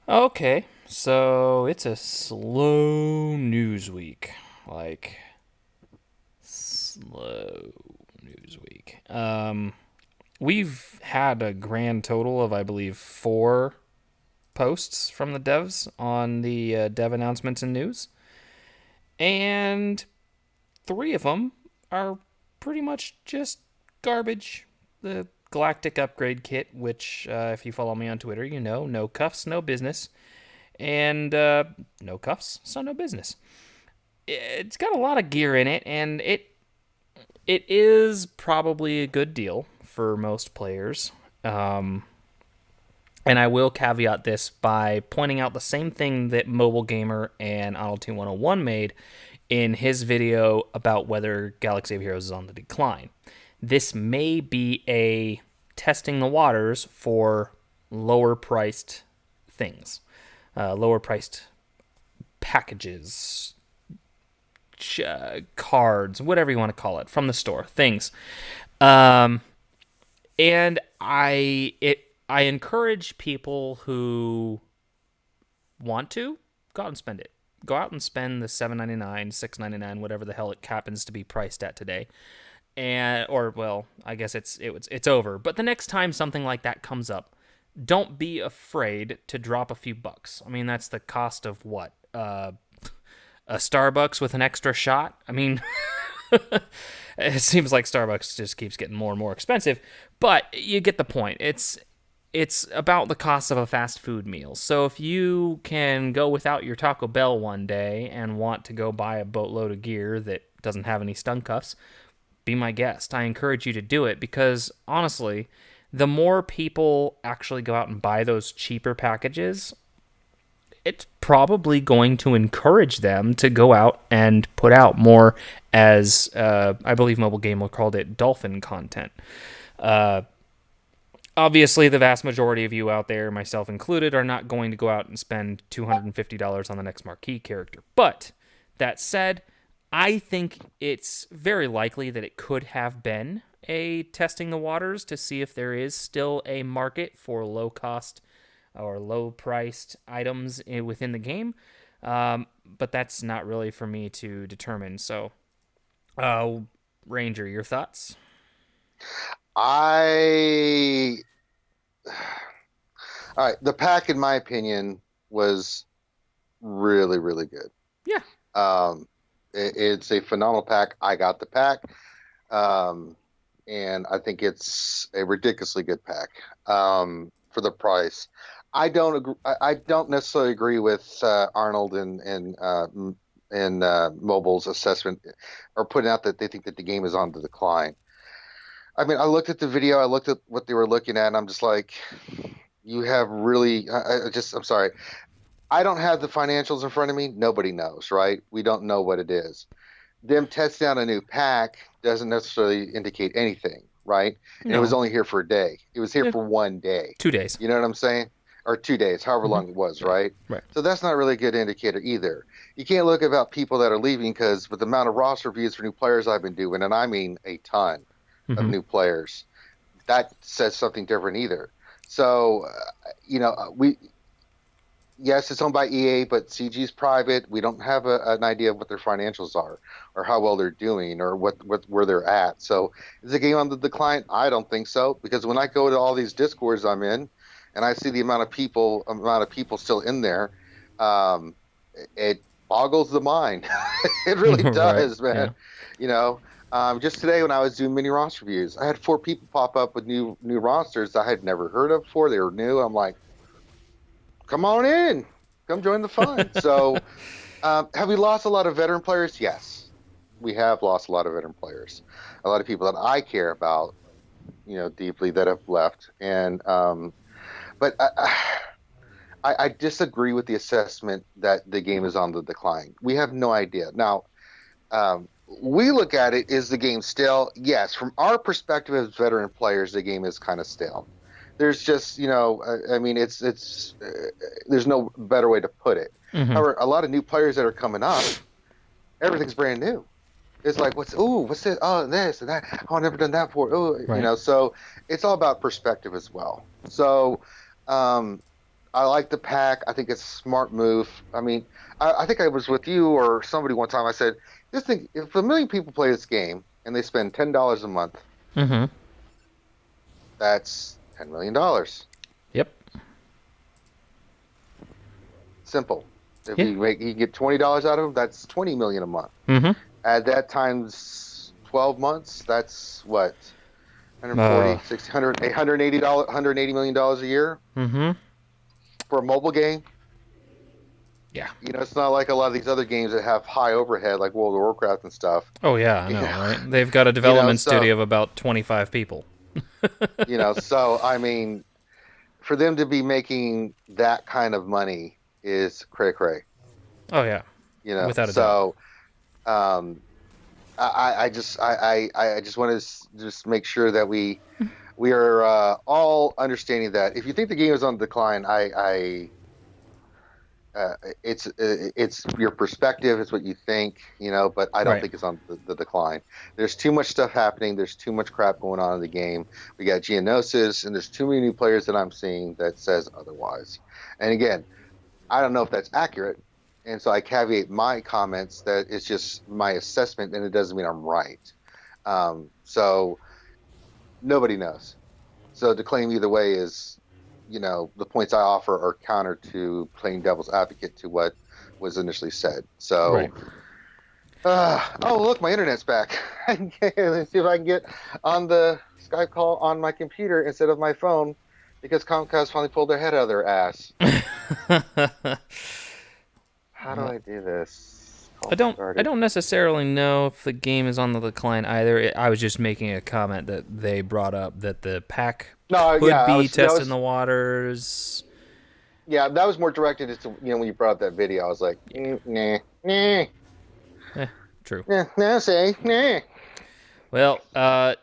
Okay, so it's a slow news week. Like, slow news week. We've had a grand total of, I believe, 4 posts from the devs on the dev announcements and news. And 3 of them are pretty much just garbage. The Galactic Upgrade Kit, which, if you follow me on Twitter, you know, no cuffs, no business. And no cuffs, so no business. It's got a lot of gear in it, and it is probably a good deal for most players. Um, and I will caveat this by pointing out the same thing that Mobile Gamer and Auto 101 made in his video about whether Galaxy of Heroes is on the decline. This may be a testing the waters for lower priced things, lower priced packages, cards, whatever you want to call it, from the store, things. Um, and I encourage people who want to go out and spend it. Go out and spend the $7.99, $6.99, whatever the hell it happens to be priced at today. And or well, I guess it's over. But the next time something like that comes up, don't be afraid to drop a few bucks. I mean, that's the cost of what? A Starbucks with an extra shot? I mean, it seems like Starbucks just keeps getting more and more expensive, but you get the point. It's about the cost of a fast food meal. So if you can go without your Taco Bell one day and want to go buy a boatload of gear that doesn't have any stun cuffs, be my guest. I encourage you to do it because honestly, the more people actually go out and buy those cheaper packages, it's probably going to encourage them to go out and put out more, as I believe Mobile Gamer called it, dolphin content. Uh, Obviously, the vast majority of you out there, myself included, are not going to go out and spend $250 on the next marquee character. But that said, I think it's very likely that it could have been a testing the waters to see if there is still a market for low cost or low priced items within the game. But that's not really for me to determine. So, uh, Ranger, your thoughts? I All right. The pack, in my opinion, was really, really good. Yeah. It's a phenomenal pack. I got the pack, um, and I think it's a ridiculously good pack for the price. I don't agree. I don't necessarily agree with Arnold and Mobile's assessment or putting out that they think that the game is on the decline. I mean, I looked at the video, I looked at what they were looking at, and I'm just like, you have really, I'm sorry. I don't have the financials in front of me. Nobody knows, right? We don't know what it is. Them testing out a new pack doesn't necessarily indicate anything, right? And it was No. only here for a day. It was here Yeah. for one day. 2 days. You know what I'm saying? Or 2 days, however Mm-hmm. long it was, right? Right. So that's not really a good indicator either. You can't look about people that are leaving because with the amount of roster reviews for new players I've been doing, and I mean a ton of Mm-hmm. new players, that says something different either. So, we yes, it's owned by EA, but CG is private. We don't have an idea of what their financials are, or how well they're doing, or what where they're at. So, is the game on the decline? I don't think so, because when I go to all these discords I'm in, and I see the amount of people still in there, um, it boggles the mind. It really Right. does, man. Yeah. You know, just today when I was doing mini roster reviews, I had 4 people pop up with new rosters I had never heard of before. They were new. I'm like, come on in, come join the fun. So, have we lost a lot of veteran players? Yes, we have lost a lot of veteran players. A lot of people that I care about, deeply that have left. But I disagree with the assessment that the game is on the decline. We have no idea now. We look at it, is the game stale? Yes, from our perspective as veteran players, the game is kind of stale. There's just, I mean, there's no better way to put it. Mm-hmm. However, a lot of new players that are coming up, everything's brand new. It's like, what's this? Oh, this and that. Oh, I've never done that before. Oh, Right. so it's all about perspective as well. So, um, I like the pack. I think it's a smart move. I mean, I think I was with you or somebody one time. I said, just think if a million people play this game and they spend $10 a month, Mm-hmm. that's $10 million. Yep. Simple. If Yeah. you get $20 out of them, that's 20 million a month. Mm-hmm. At that times 12 months, that's what? Uh. 140, 60, 100, $180, $180 million a year Mm-hmm. for a mobile game. Yeah. It's not like a lot of these other games that have high overhead like World of Warcraft and stuff. Oh yeah, I You know, know, right? They've got a you know, development so studio of about 25 people. so I mean, for them to be making that kind of money is cray cray. Oh yeah, without a doubt. So um, I just want to just make sure that we are all understanding that if you think the game is on decline, uh, it's your perspective, it's what you think, but I don't Right. think it's on the decline. There's too much stuff happening. There's too much crap going on in the game. We got Geonosis, and there's too many new players that I'm seeing that says otherwise. And again, I don't know if that's accurate. And so I caveat my comments that it's just my assessment, and it doesn't mean I'm right. So nobody knows. So to claim either way is, the points I offer are counter to playing devil's advocate to what was initially said. Right. So, oh, look, my internet's back. Let's see if I can get on the Skype call on my computer instead of my phone because Comcast finally pulled their head out of their ass. How do Well, I do this? I Call don't. I started. don't necessarily know if the game is on the decline either. I was just making a comment that they brought up that the pack No, yeah, could I be was that testing was the waters. yeah, that was more directed as to when you brought up that video, I was like, nah, nah, Eh, true. nah, nah, say, nah. Well,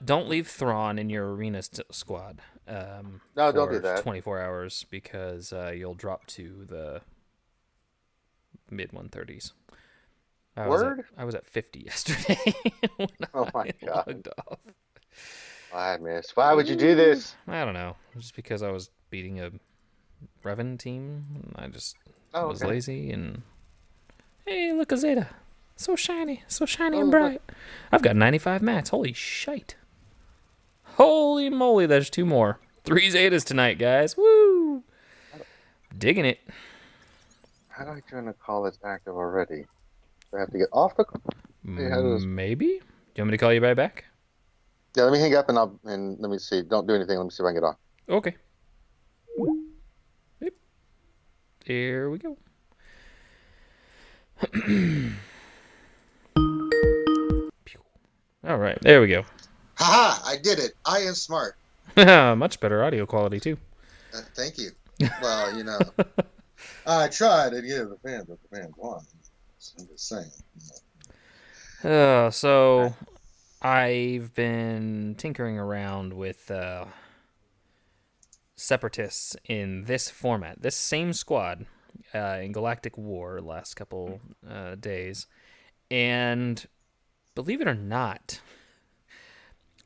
don't leave Thrawn in your arena squad No, don't do for that. 24 hours because you'll drop to the mid 130s. Word? I was at 50 yesterday when Oh my I God. logged off. I missed. Why would you do this? I don't know, just because I was beating a Revan team. I just Oh, was okay. lazy and hey, look a Zeta, so shiny and Oh, look. bright. I've got 95 mats. Holy shite! Holy moly, there's two more. Three Zetas tonight, guys. Woo! How do, Digging it. how do I join a call that's active already? Do I have to get off the call? Hey, how does, Maybe. Do you want me to call you right back? yeah, let me hang up and let me see. Don't do anything. Let me see if I can get on. Okay. Yep. There we go. All right, there we go. Haha, I did it. I am smart. Much better audio quality too. Thank you. Well, I tried to give the fans one. I'm just saying. Right. So I've been tinkering around with separatists in this format, this same squad in Galactic War last couple days, and believe it or not,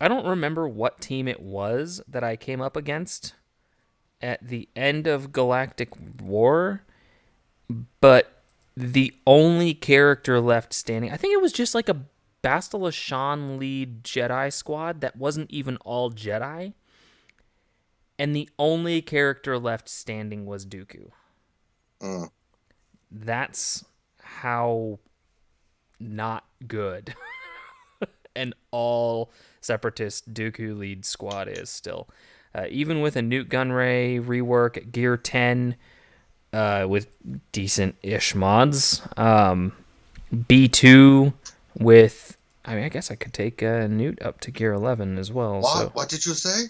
I don't remember what team it was that I came up against at the end of Galactic War, but the only character left standing, I think it was just like a Bastila Shan lead Jedi squad that wasn't even all Jedi, and the only character left standing was Dooku. Mm. That's how not good an all separatist Dooku lead squad is still. Even with a Newt Gunray rework, Gear 10, with decent-ish mods, B2 with, I mean, I guess I could take Newt up to Gear 11 as well. So What did you say?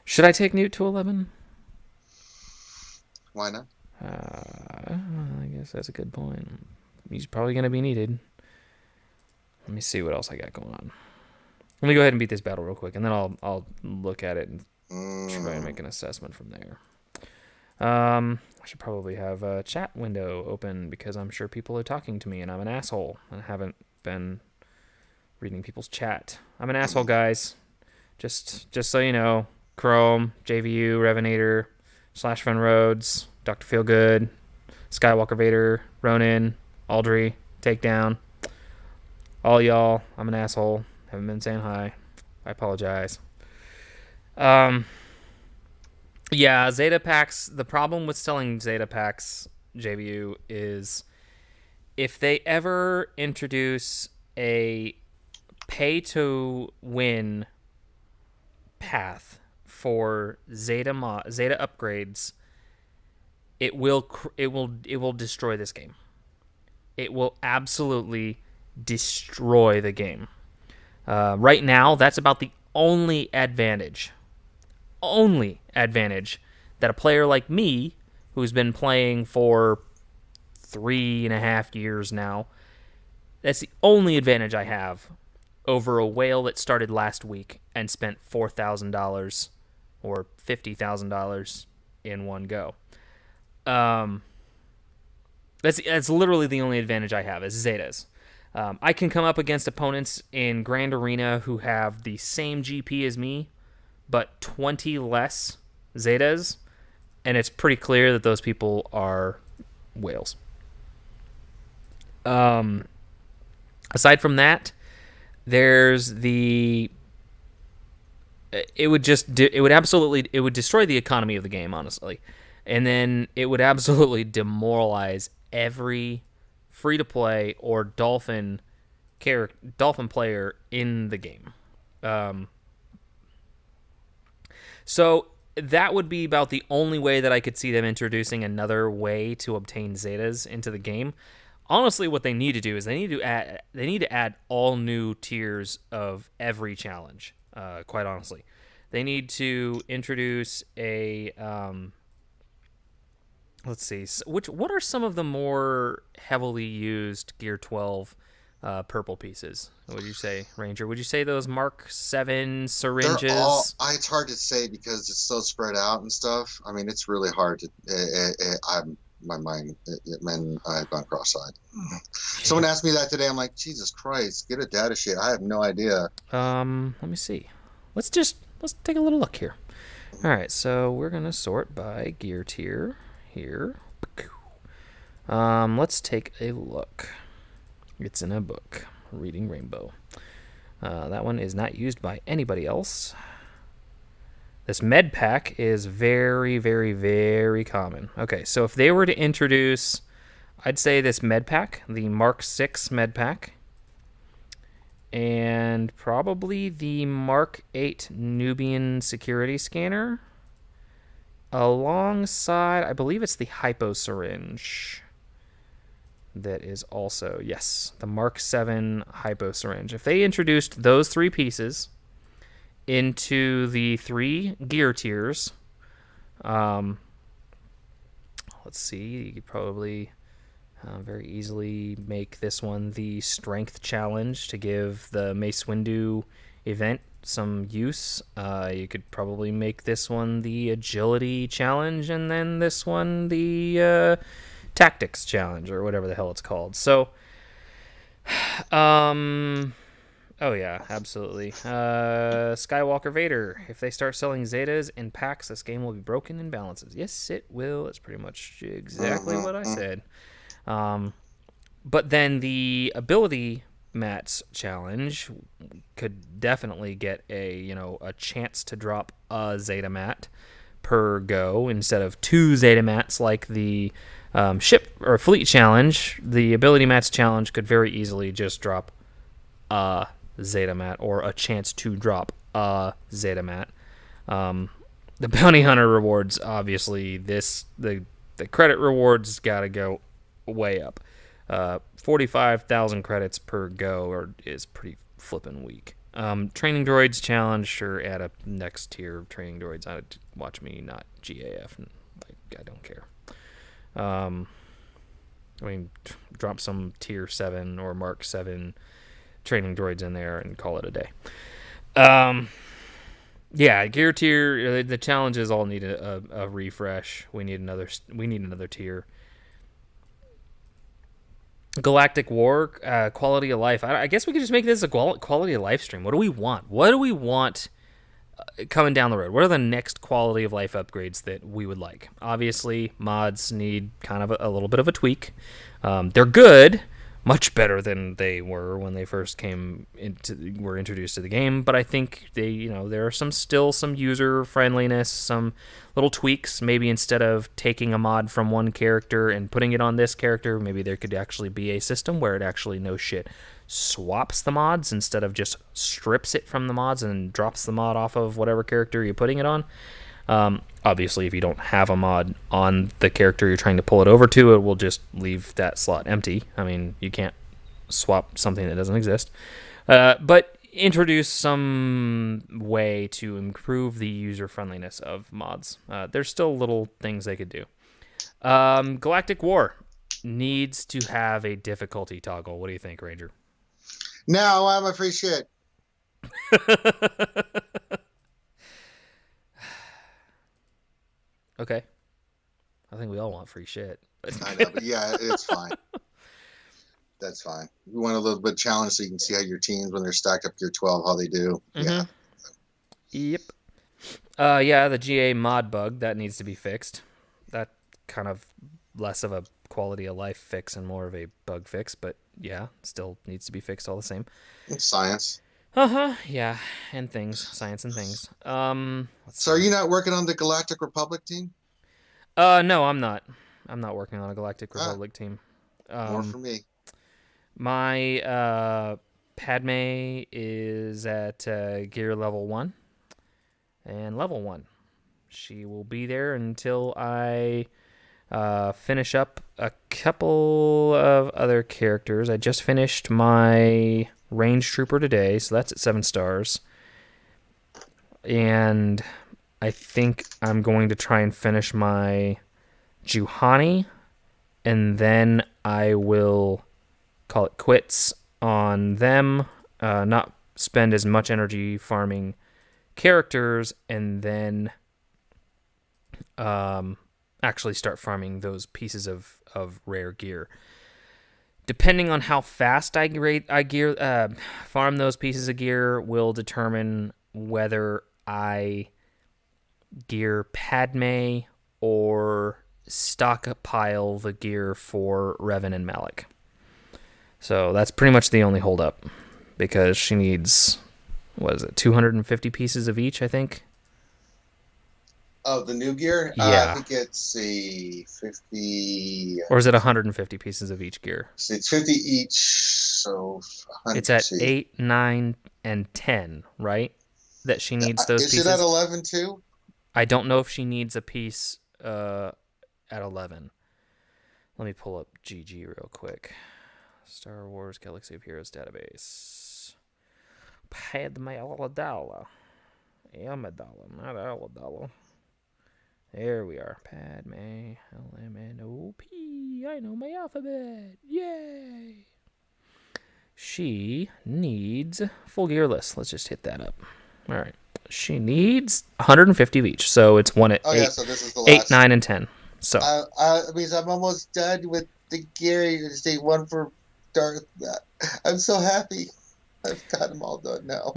should I take Newt to 11? Why not? I guess that's a good point. He's probably going to be needed. Let me see what else I got going on. Let me go ahead and beat this battle real quick, and then I'll look at it and try and make an assessment from there. I should probably have a chat window open because I'm sure people are talking to me and I'm an asshole and haven't been reading people's chat. I'm an asshole, guys. Just so you know, Chrome, JVU, Revenator, /Fun Roads, Dr. Feelgood, Skywalker Vader, Ronin, Aldry, Takedown. All y'all, I'm an asshole. Haven't been saying hi. I apologize. Um, yeah, Zeta packs. The problem with selling Zeta packs, JVU, is if they ever introduce a pay to win path for Zeta upgrades, it will destroy this game. It will absolutely destroy the game. Right now, that's about the only advantage that a player like me, who's been playing for 3.5 years now, that's the only advantage I have over a whale that started last week and spent $4,000 or $50,000 in one go. Um, that's literally the only advantage I have is Zetas. I can come up against opponents in Grand Arena who have the same GP as me, but 20 less Zetas, and it's pretty clear that those people are whales. Aside from that, there's the it would destroy the economy of the game, honestly, and then it would absolutely demoralize every free to play or dolphin player in the game. So that would be about the only way that I could see them introducing another way to obtain Zetas into the game. Honestly, what they need to do is they need to add all new tiers of every challenge. Quite honestly, they need to introduce a let's see, what are some of the more heavily used Gear 12 purple pieces? What would you say, Ranger? Would you say those Mark 7 They're all. syringes? It's hard to say because it's so spread out and stuff. I mean, it's really hard to. I'm my mind, man. I've gone cross-eyed. Someone asked me that today. I'm like, Jesus Christ, get a data sheet. I have no idea. Let me see. Let's take a little look here. All right, so we're gonna sort by gear tier here. Let's take a look. It's in a book, Reading Rainbow. That one is not used by anybody else. This med pack is very, very, very common. Okay, so if they were to introduce, I'd say this med pack, the Mark 6 med pack, and probably the Mark 8 Nubian security scanner, alongside, I believe it's the hypo syringe. That is also, yes, the Mark 7 hypo syringe. If they introduced those three pieces into the 3 gear tiers, let's see, you could probably very easily make this one the strength challenge to give the Mace Windu event some use. You could probably make this one the agility challenge, and then this one the tactics challenge, or whatever the hell it's called. So, oh yeah, absolutely. Skywalker Vader. If they start selling Zetas in packs, this game will be broken in balances. Yes, it will. That's pretty much exactly what I said. But then the ability mats challenge could definitely get a chance to drop a Zeta mat per go instead of 2 Zeta mats like the ship or fleet challenge. The ability mats challenge could very easily just drop a Zeta mat, or a chance to drop a Zeta mat. The bounty hunter rewards, obviously, the credit rewards got to go way up. 45,000 credits per go is pretty flippin' weak. Training droids challenge, sure, add a next tier of training droids. Watch me not GAF. I don't care. Drop some tier 7 or Mark 7 training droids in there and call it a day. Yeah, gear tier. The challenges all need a refresh. We need another tier. Galactic War, quality of life. I guess we could just make this a quality of life stream. What do we want? What do we want coming down the road, what are the next quality of life upgrades that we would like? Obviously, mods need kind of a little bit of a tweak. They're good, much better than they were when they first were introduced to the game. But I think there are still some user friendliness, some little tweaks. Maybe instead of taking a mod from one character and putting it on this character, maybe there could actually be a system where it actually no shit swaps the mods instead of just strips it from the mods and drops the mod off of whatever character you're putting it on. Obviously, if you don't have a mod on the character you're trying to pull it over to, it will just leave that slot empty. I mean, you can't swap something that doesn't exist. But introduce some way to improve the user friendliness of mods. There's still little things they could do. Galactic War needs to have a difficulty toggle. What do you think, Ranger? No, I'm a free shit. Okay. I think we all want free shit. I know, but yeah, it's fine. That's fine. We want a little bit of challenge so you can see how your teams, when they're stacked up gear 12, how they do. Yeah. Yep. The GA mod bug, that needs to be fixed. That kind of less of a quality of life fix and more of a bug fix, but yeah, still needs to be fixed all the same. It's science. Yeah, and things, science and things. So are you not working on the Galactic Republic team? No, I'm not. I'm not working on a Galactic Republic team. More for me. My Padme is at gear level 1 and level 1. She will be there until I finish up a couple of other characters. I just finished my Range Trooper today, so that's at 7 stars. And I think I'm going to try and finish my Juhani, and then I will call it quits on them, not spend as much energy farming characters, and then actually start farming those pieces of rare gear. Depending on how fast I farm those pieces of gear will determine whether I gear Padme or stockpile the gear for Revan and Malik. So that's pretty much the only holdup, because she needs, 250 pieces of each, I think? Oh, the new gear? Yeah. I think it's a 50... Or is it 150 pieces of each gear? It's 50 each, so... It's at 8, 9, and 10, right? That she needs those pieces. Is it at 11 too? I don't know if she needs a piece at 11. Let me pull up GG real quick. Star Wars Galaxy of Heroes database. Padme Amidala. Amidala. There we are. Padme LMNOP. I know my alphabet. Yay! She needs full gear list. Let's just hit that up. All right. She needs 150 of each. So it's one at 8, yeah, so this is the last. 8, 9, and 10. So I'm almost done with the gear. You just need one for Darth. I'm so happy. I've got them all done now.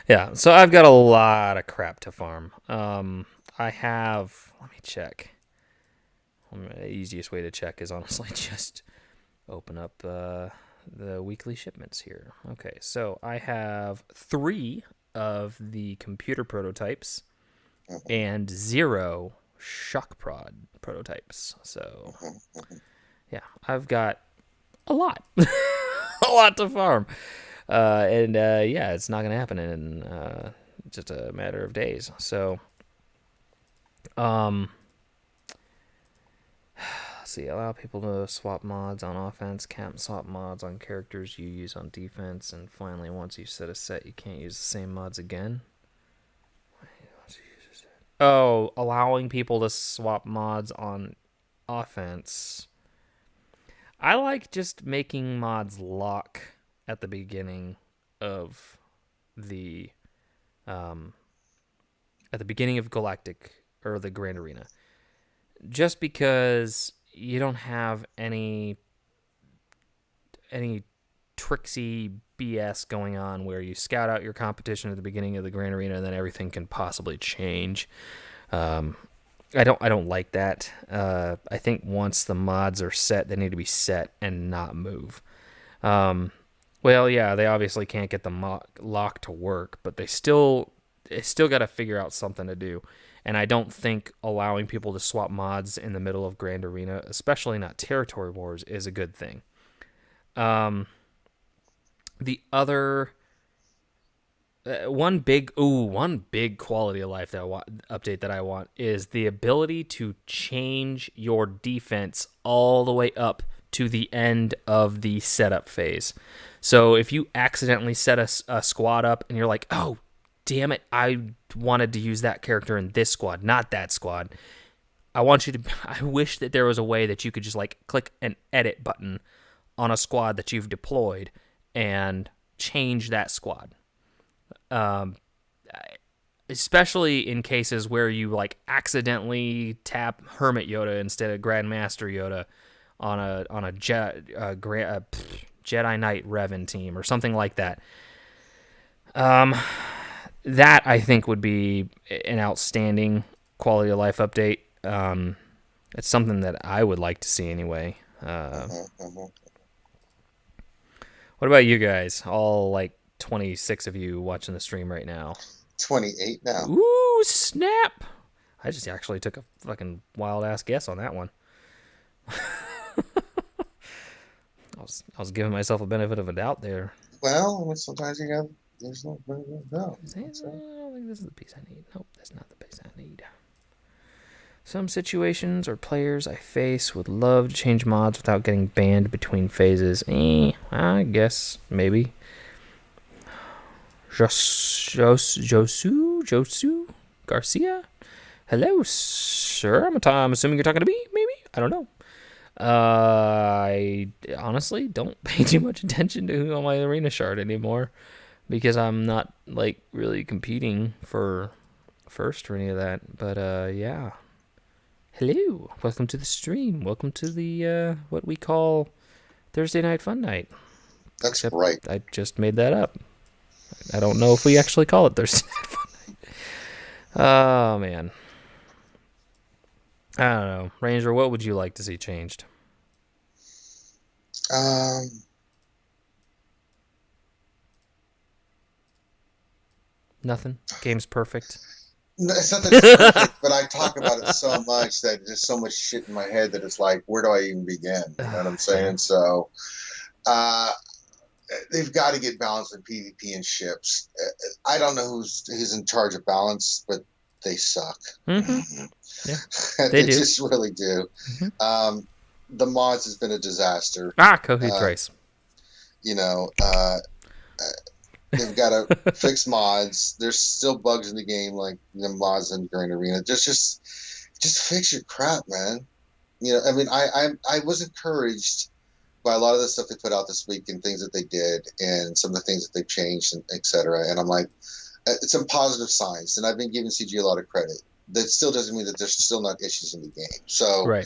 Yeah, so I've got a lot of crap to farm. I have, let me check. The easiest way to check is honestly just open up the weekly shipments here. Okay, so I have 3 of the computer prototypes and 0 shock prod prototypes. So yeah, I've got a lot. A lot to farm. Yeah, it's not going to happen in just a matter of days. So, let's see, allow people to swap mods on offense, can't swap mods on characters you use on defense, and finally, once you set a set, you can't use the same mods again. Oh, allowing people to swap mods on offense. I like just making mods lock at the beginning of the Galactic or the Grand Arena, just because you don't have any tricksy BS going on where you scout out your competition at the beginning of the Grand Arena and then everything can possibly change. I don't like that. I think once the mods are set, they need to be set and not move. Well, yeah, they obviously can't get the lock to work, but they still got to figure out something to do. And I don't think allowing people to swap mods in the middle of Grand Arena, especially not Territory Wars, is a good thing. The other one big quality of life update that I want is the ability to change your defense all the way up to the end of the setup phase. So if you accidentally set a squad up and you're like, oh, damn it, I wanted to use that character in this squad, not that squad. I wish that there was a way that you could just like click an edit button on a squad that you've deployed and change that squad. Especially in cases where you like accidentally tap Hermit Yoda instead of Grandmaster Yoda on a Jedi Knight Revan team or something like that. That I think would be an outstanding quality of life update. It's something that I would like to see anyway. What about you guys? All like 26 of you watching the stream right now. 28 now. Ooh, snap! I just actually took a fucking wild ass guess on that one. I was giving myself a benefit of a doubt there. Well, sometimes there's no benefit of a doubt. I don't think this is the piece I need. Nope, that's not the piece I need. Some situations or players I face would love to change mods without getting banned between phases. I guess maybe. Josu Garcia? Hello, sir. I'm assuming you're talking to me, maybe? I don't know. I honestly don't pay too much attention to who on my arena shard anymore because I'm not, like, really competing for first or any of that. But, yeah. Hello. Welcome to the stream. Welcome to the, what we call Thursday Night Fun Night. That's Except right. I just made that up. I don't know if we actually call it Thursday Night Fun Night. Oh, man. I don't know. Ranger, what would you like to see changed? Nothing? Game's perfect? No, it's not that it's perfect, but I talk about it so much that there's so much shit in my head that it's like, where do I even begin? You know what I'm saying? So, they've got to get balance in PvP and ships. I don't know who's in charge of balance, but they suck. Mm-hmm. Yeah, they just really do. Mm-hmm. The mods has been a disaster. Coheed Thrice. You know, they've got to fix mods. There's still bugs in the game, like the mods in Grand Arena. Just fix your crap, man. You know, I mean, I was encouraged by a lot of the stuff they put out this week and things that they did and some of the things that they've changed and et cetera. And I'm like, it's some positive signs. And I've been giving CG a lot of credit. That still doesn't mean that there's still not issues in the game. So, right.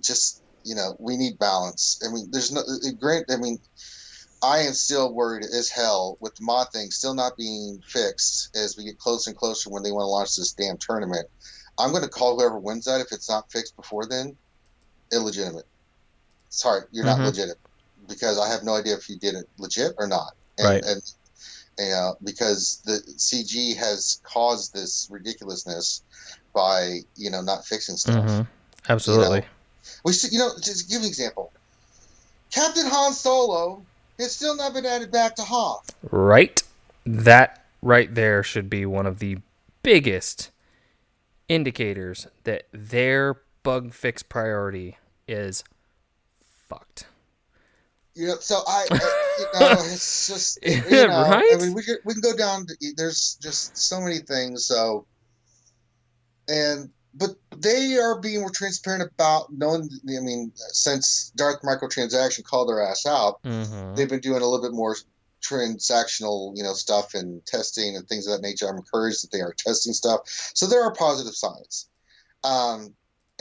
Just, you know, we need balance. I mean, there's no great. I mean, I am still worried as hell with the mod thing still not being fixed as we get closer and closer when they want to launch this damn tournament. I'm going to call whoever wins that if it's not fixed before then, illegitimate. Sorry, you're not legit because I have no idea if you did it legit or not. And, right. And because the CG has caused this ridiculousness by, you know, not fixing stuff. Mm-hmm. Absolutely. Just give an example. Captain Han Solo has still not been added back to Hoth. Right. That right there should be one of the biggest indicators that their bug fix priority is fucked. So it's just, right? I mean, we can go down to, there's just so many things. So, but they are being more transparent about knowing, I mean, since Darth Microtransaction called their ass out, they've been doing a little bit more transactional, stuff and testing and things of that nature. I'm encouraged that they are testing stuff. So there are positive signs. And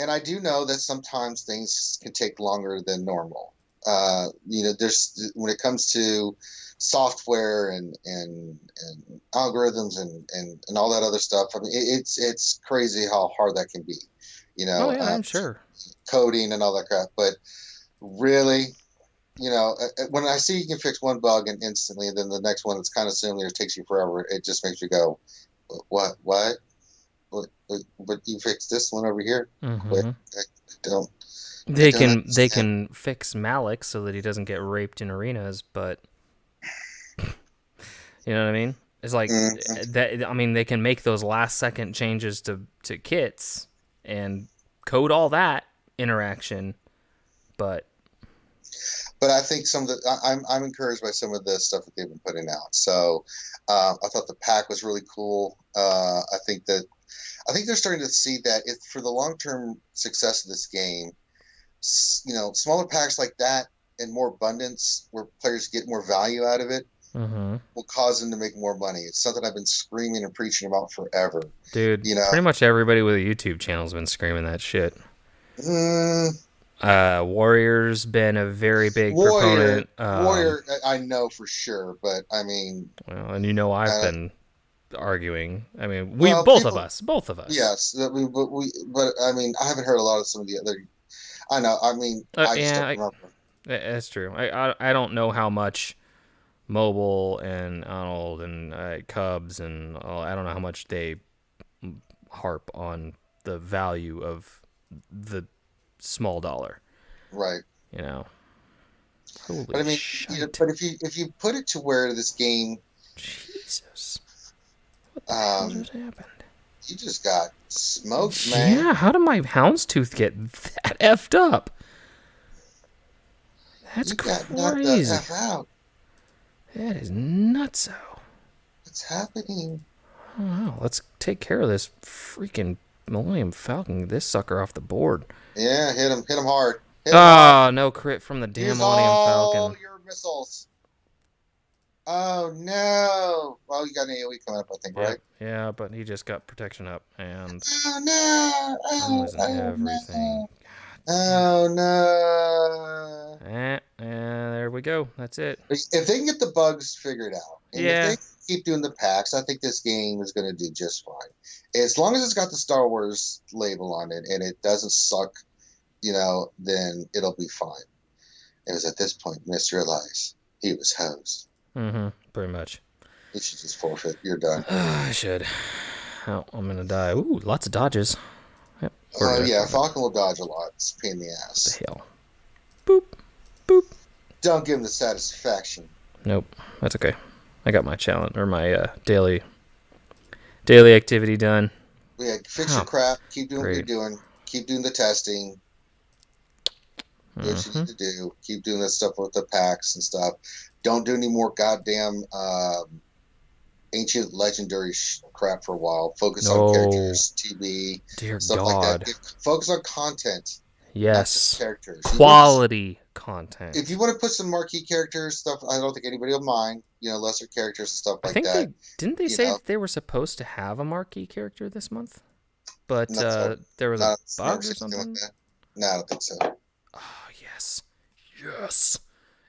I do know that sometimes things can take longer than normal. there's when it comes to software and algorithms and all that other stuff. I mean, it's crazy how hard that can be, Oh yeah, I'm sure. coding and all that crap. But really, when I see you can fix one bug and instantly, and then the next one that's kind of similar takes you forever, it just makes you go, what you fixed this one over here quick. Mm-hmm. I don't I They don't can they understand. can fix Malik so that he doesn't get raped in arenas, but you know what I mean? It's like Mhm. that. I mean, they can make those last second changes to kits and code all that interaction, but But I think some of the I'm encouraged by some of the stuff that they've been putting out. So I thought the pack was really cool. I think they're starting to see that if for the long term success of this game, smaller packs like that and more abundance where players get more value out of it mm-hmm. will cause them to make more money. It's something I've been screaming and preaching about forever. Dude, You know, pretty much everybody with a YouTube channel's been screaming that shit. mm, Warrior's been a very big Warrior, proponent. Warrior, I know for sure, but I mean, Well, and you know I've uh, been arguing. I mean, we well, both of people, us, both of us. yes, but I mean, I haven't heard a lot of some of the other. I know. I mean, I just Yeah, don't remember. that's true. I don't know how much Mobile and Arnold and Cubs and I don't know how much they harp on the value of the small dollar. Right. You know, But holy I mean, shite, but if you put it to where this game, Jesus, what the hell um, just happened? you just got smoked, man. Yeah, how did my houndstooth get that effed up? That's You got knocked the crazy. f out. That is nutso. What's happening? Oh, wow, let's take care of this freaking Millennium Falcon. Get this sucker off the board. Yeah, hit him hard, hit him hard. Oh, no crit from the damn Use Millennium all Falcon. your missiles. Oh no! Well, you got an AOE coming up, I think, Yep, right? yeah, but he just got protection up, and Oh no! I'm Oh, losing oh everything. no! Damn it. Oh no! And there we go. That's it. If they can get the bugs figured out, and if Yeah, they keep doing the packs, I think this game is going to do just fine. As long as it's got the Star Wars label on it and it doesn't suck, then it'll be fine. It was at this point Miss realized he was hosed. pretty much. You should just forfeit. You're done. I should. Oh, I'm gonna die. Ooh, lots of dodges. Yep, we're Oh good. yeah, We're good. Falcon will dodge a lot. It's a pain in the What ass. the hell? Boop, boop. Don't give him the satisfaction. Nope, that's okay. I got my challenge or my daily activity done. Yeah, fix your Oh, crap. Keep doing what you're great. doing. Keep doing the testing. Do what you Mm-hmm. need to do. Keep doing that stuff with the packs and stuff. Don't do any more goddamn ancient legendary crap for a while. Focus on No, characters, TB, dear stuff like that. God. Focus on content, not just Yes, characters. quality If you content. want to put some marquee characters stuff, I don't think anybody will mind. Lesser characters and stuff I like think that. they didn't they You say know, that they were supposed to have a marquee character this month, but not so. there was a Not never bug or seen anything like something. that. No, I don't think so. Oh yes, yes.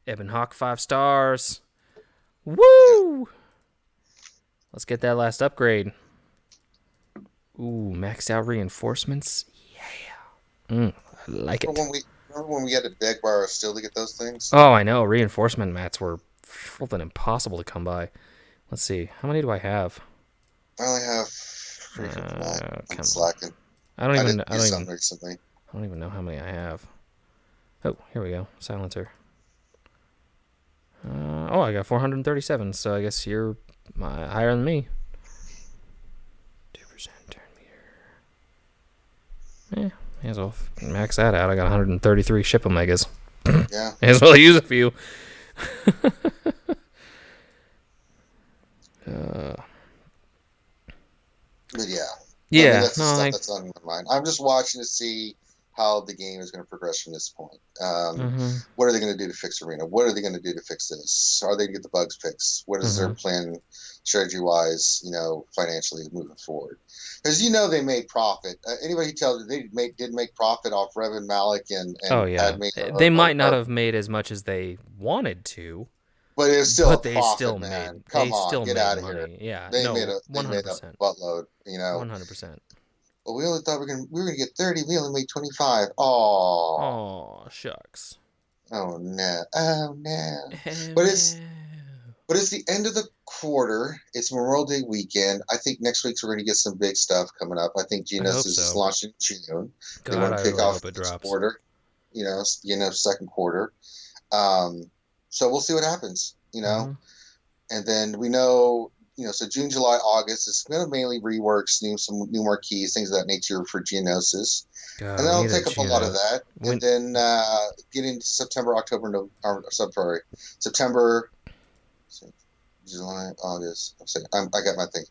Ebon Hawk 5 stars. Woo! Let's get that last upgrade. Ooh, maxed out reinforcements. Yeah. I like Remember it. when we had to beg by our still to get those things? Oh, I know. Reinforcement mats were flipping impossible to come by. Let's see. How many do I have? I only have 359. I'm Come on. slacking. I didn't I use some recently. don't even know how many I have. Oh, here we go. Silencer. Oh, I got 437. So I guess you're higher than me. 2% turn meter. May as well max that out. I got 133 ship omegas. Yeah. May as well use a few. But yeah. I mean, Yeah. that's the No, stuff that's on my mind. I'm just watching to see how the game is going to progress from this point. Mm-hmm. What are they going to do to fix Arena? What are they going to do to fix this? Are they going to get the bugs fixed? What is their Mm-hmm. plan, strategy wise? Financially moving forward, because they made profit. Anybody who tells you did make profit off Revan Malik Oh and yeah, Padme, they might not have made as much as they wanted to, but it's still a but they profit, still man. they Come on, still get made out of here. money. Yeah, They made no, a they made a 100%, buttload. 100%. Well, we only thought we were gonna get 30. We only made 25. Oh, Oh shucks. oh no, oh no. Oh But no. it's the end of the quarter. It's Memorial Day weekend. I think next week's we're gonna get some big stuff coming up. I think I hope Geonosis is so. launching in June. They God, want I to kick really off hope it this drops. quarter. Second quarter. So we'll see what happens. Mm-hmm. And then we know, so June, July, August is going to mainly reworks, some new marquees, things of that nature for Geonosis. And God, we that'll need that take up a lot of Gino. that. And When then get into September, October, no, or, sorry, September, July, August. I got my thing.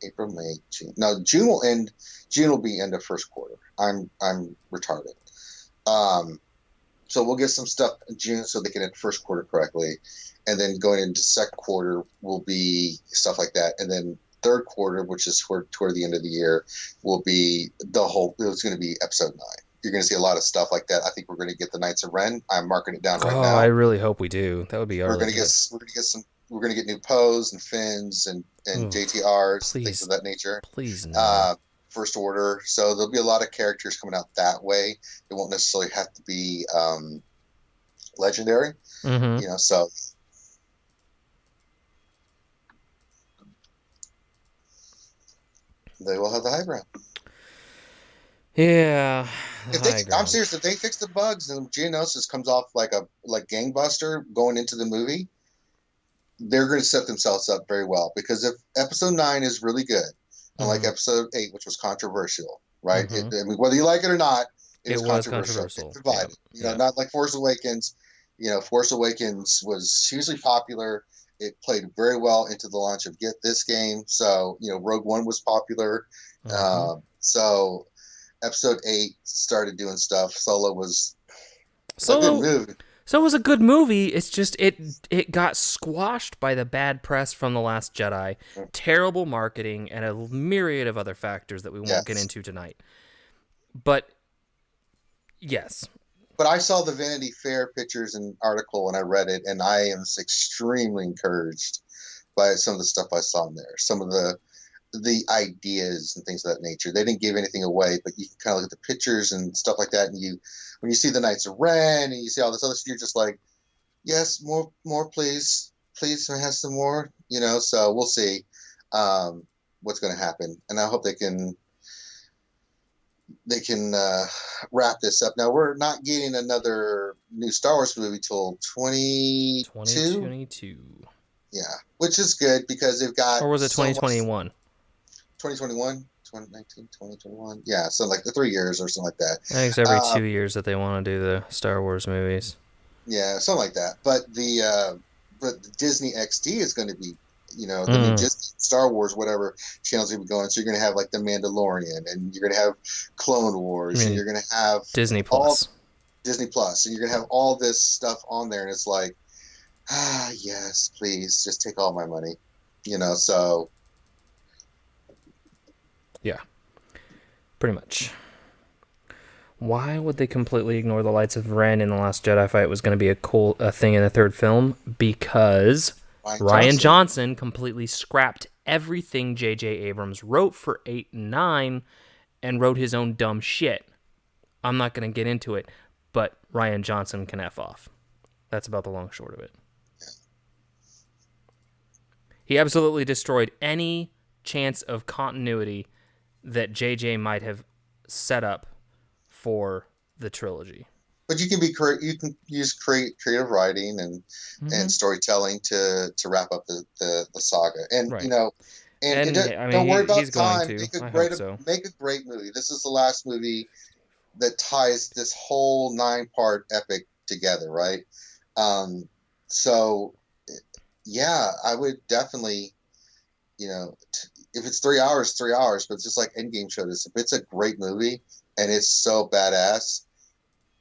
April, May, June. No, June will end. June will be end of first quarter. I'm retarded. So we'll get some stuff in June so they can end first quarter correctly. And then going into second quarter will be stuff like that. And then third quarter, which is toward the end of the year, will be it's going to be episode 9. You're going to see a lot of stuff like that. I think we're going to get the Knights of Ren. I'm marking it down right oh, I now. really hope we do. That would be really good. We're going to get new Poes and Finns and Ugh, JTRs, things please, of that nature. please no. First Order. So there'll be a lot of characters coming out that way. It won't necessarily have to be legendary, Mm-hmm. So they will have the high ground. Yeah, the high I'm ground. serious. If they fix the bugs and Geonosis comes off like gangbuster going into the movie, they're going to set themselves up very well. Because if Episode 9 is really good, unlike Mm-hmm. Episode 8, which was controversial, right? Mm-hmm. Whether you like it or not, it It was was controversial. It controversial. Yeah. divided. Yeah. Not like Force Awakens. Force Awakens was hugely popular. It played very well into the launch of Get This Game. So, Rogue One was popular. Mm-hmm. So Episode 8 started doing stuff. Solo was a good Solo. movie. So it was a good movie. It's just it got squashed by the bad press from The Last Jedi, terrible marketing, and a myriad of other factors that we won't get Yes. into tonight. But yes. But I saw the Vanity Fair pictures and article and I read it, and I am extremely encouraged by some of the stuff I saw in there. Some of the ideas and things of that nature. They didn't give anything away, but you can kind of look at the pictures and stuff like that, and when you see the Knights of Ren and you see all this other stuff, you're just like, yes, more, please, I have some more, So we'll see what's going to happen, and I hope they can wrap this up. Now we're not getting another new Star Wars movie till 22. 2022. Yeah, which is good because they've got Or was it so much. 2021? 2021, 2019, 2021. Yeah, so like the 3 years or something like that. I think it's every 2 years that they want to do the Star Wars movies. Yeah, something like that. But the Disney XD is going to be, the new Disney Star Wars whatever channels going to be going. So you're going to have like the Mandalorian, and you're going to have Clone Wars, and you're going to have Disney all Plus. Disney Plus, and you're going to have all this stuff on there, and it's like, yes, please, just take all my money, So Yeah. Pretty much. Why would they completely ignore the lights of Ren in The Last Jedi fight was going to be a thing in the third film? Because Ryan Johnson completely scrapped everything J.J. Abrams wrote for 8 and 9 and wrote his own dumb shit. I'm not going to get into it, but Ryan Johnson can F off. That's about the long short of it. He absolutely destroyed any chance of continuity that JJ might have set up for the trilogy. But you can use creative writing and storytelling to wrap up the saga, and right. Don't worry about he's time. Going to. Make a great movie. This is the last movie that ties this whole 9-part epic together, right? So yeah, I would definitely, if it's 3 hours, 3 hours. But just like Endgame showed us, if it's a great movie and it's so badass,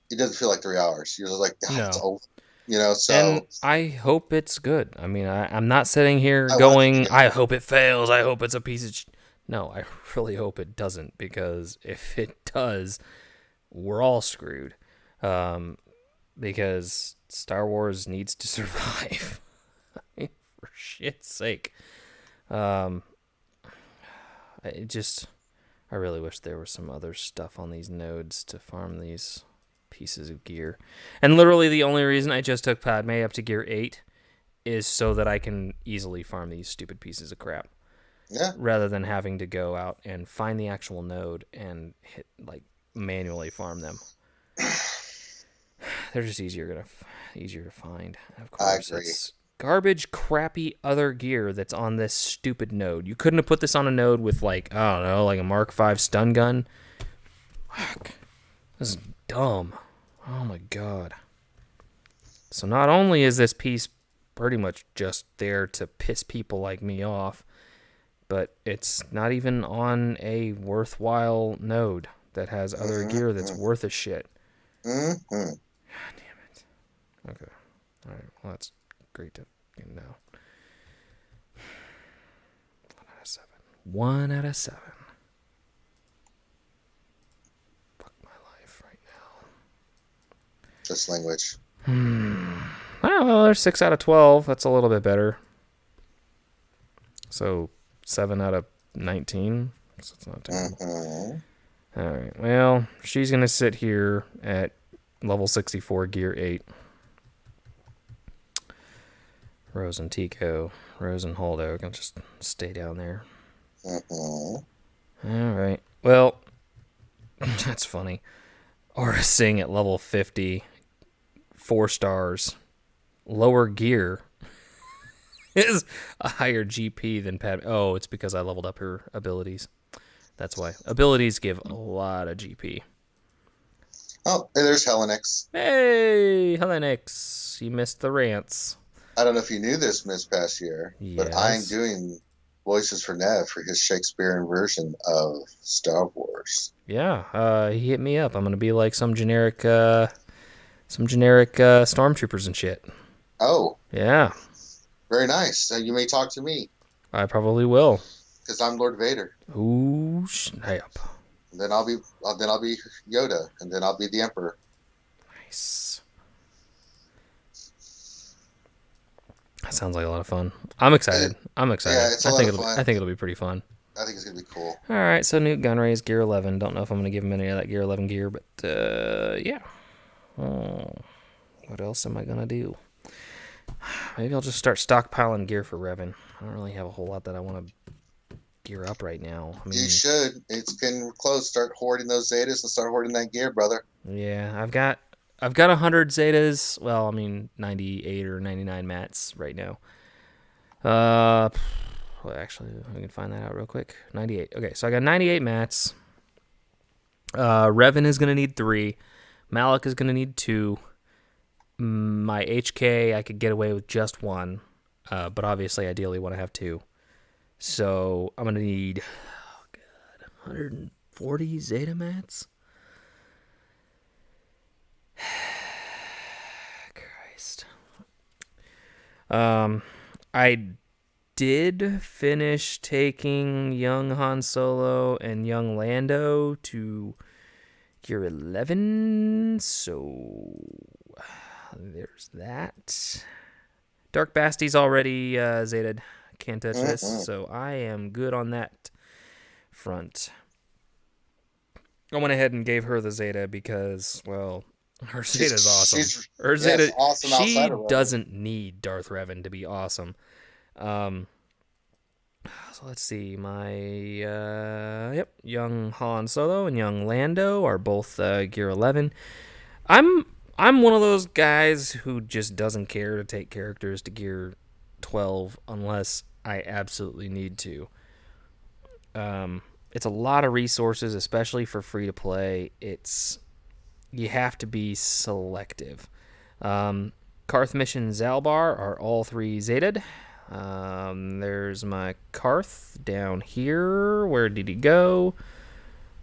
it doesn't feel like 3 hours. You're just like, God, it's No. over. You know, And so I hope it's good. I mean, I'm not sitting here I want it to going, be I hope it fails. I hope it's a piece of. No, I really hope it doesn't, because if it does, we're all screwed. Because Star Wars needs to survive. For shit's sake. I really wish there was some other stuff on these nodes to farm these pieces of gear. And literally the only reason I just took Padme up to gear 8 is so that I can easily farm these stupid pieces of crap. Yeah. Rather than having to go out and find the actual node and manually farm them. They're just easier to find. Of course, I agree. it's garbage, crappy other gear that's on this stupid node. You couldn't have put this on a node with I don't know, like a Mark V stun gun. Fuck. This is dumb. Oh my god. So not only is this piece pretty much just there to piss people like me off, but it's not even on a worthwhile node that has other gear that's worth a shit. Mm-hmm. God damn it. Okay. All right. Well, that's great to know. 1 out of 7. 1 out of 7. Fuck my life right now. Just language. Oh, well, there's 6 out of 12. That's a little bit better. So 7 out of 19. So it's not terrible. Mm-hmm. All right. Well, she's going to sit here at level 64, gear 8. Rose and Tico. Rose and Holdo can just stay down there. Mm-hmm. All right. Well, that's funny. Aura Singh at level 50. 4 stars. Lower gear. Is a higher GP than Padme. Oh, it's because I leveled up her abilities. That's why. Abilities give a lot of GP. Oh, and there's Hellenix. Hey, Hellenix. You missed the rants. I don't know if you knew this past year, but I'm Yes. doing voices for Nev for his Shakespearean version of Star Wars. Yeah, he hit me up. I'm gonna be like some generic stormtroopers and shit. Oh, Yeah, very nice. You may talk to me I probably will. because I'm Lord Vader. Ooh, snap. And then I'll be Yoda, and then I'll be the Emperor. Nice. That sounds like a lot of fun. I'm excited. Yeah, it's a lot of fun. I think it'll be pretty fun. I think it's gonna be cool. All right, so Newt Gunray's gear 11. Don't know if I'm gonna give him any of that gear 11 gear, but yeah. What else am I gonna do? Maybe I'll just start stockpiling gear for Revan. I don't really have a whole lot that I want to gear up right now. I mean, You should. It's getting close. Start hoarding those Zetas and start hoarding that gear, brother. yeah, I've got 100 Zetas. Well, I mean 98 or 99 mats right now. Well, actually, we can find that out real quick. 98. Okay, so I got 98 mats. Revan is gonna need 3. Malik is gonna need 2. My HK, I could get away with just 1, but obviously, ideally, want to have 2. So I'm gonna need 140 Zeta mats. Christ. I did finish taking young Han Solo and young Lando to gear 11, so there's that. Dark Basti's already Zetaed. Can't touch this, so I am good on that front. I went ahead and gave her the Zeta because, well, her Zeta's awesome. Her Zeta, awesome she outside of Revan. doesn't need Darth Revan to be awesome. So let's see. My young Han Solo and young Lando are both gear 11. I'm one of those guys who just doesn't care to take characters to gear 12 unless I absolutely need to. It's a lot of resources, especially for free to play. You have to be selective. Karthmish and Zalbar are all 3 Zetaed. There's my Karth down here. Where did he go?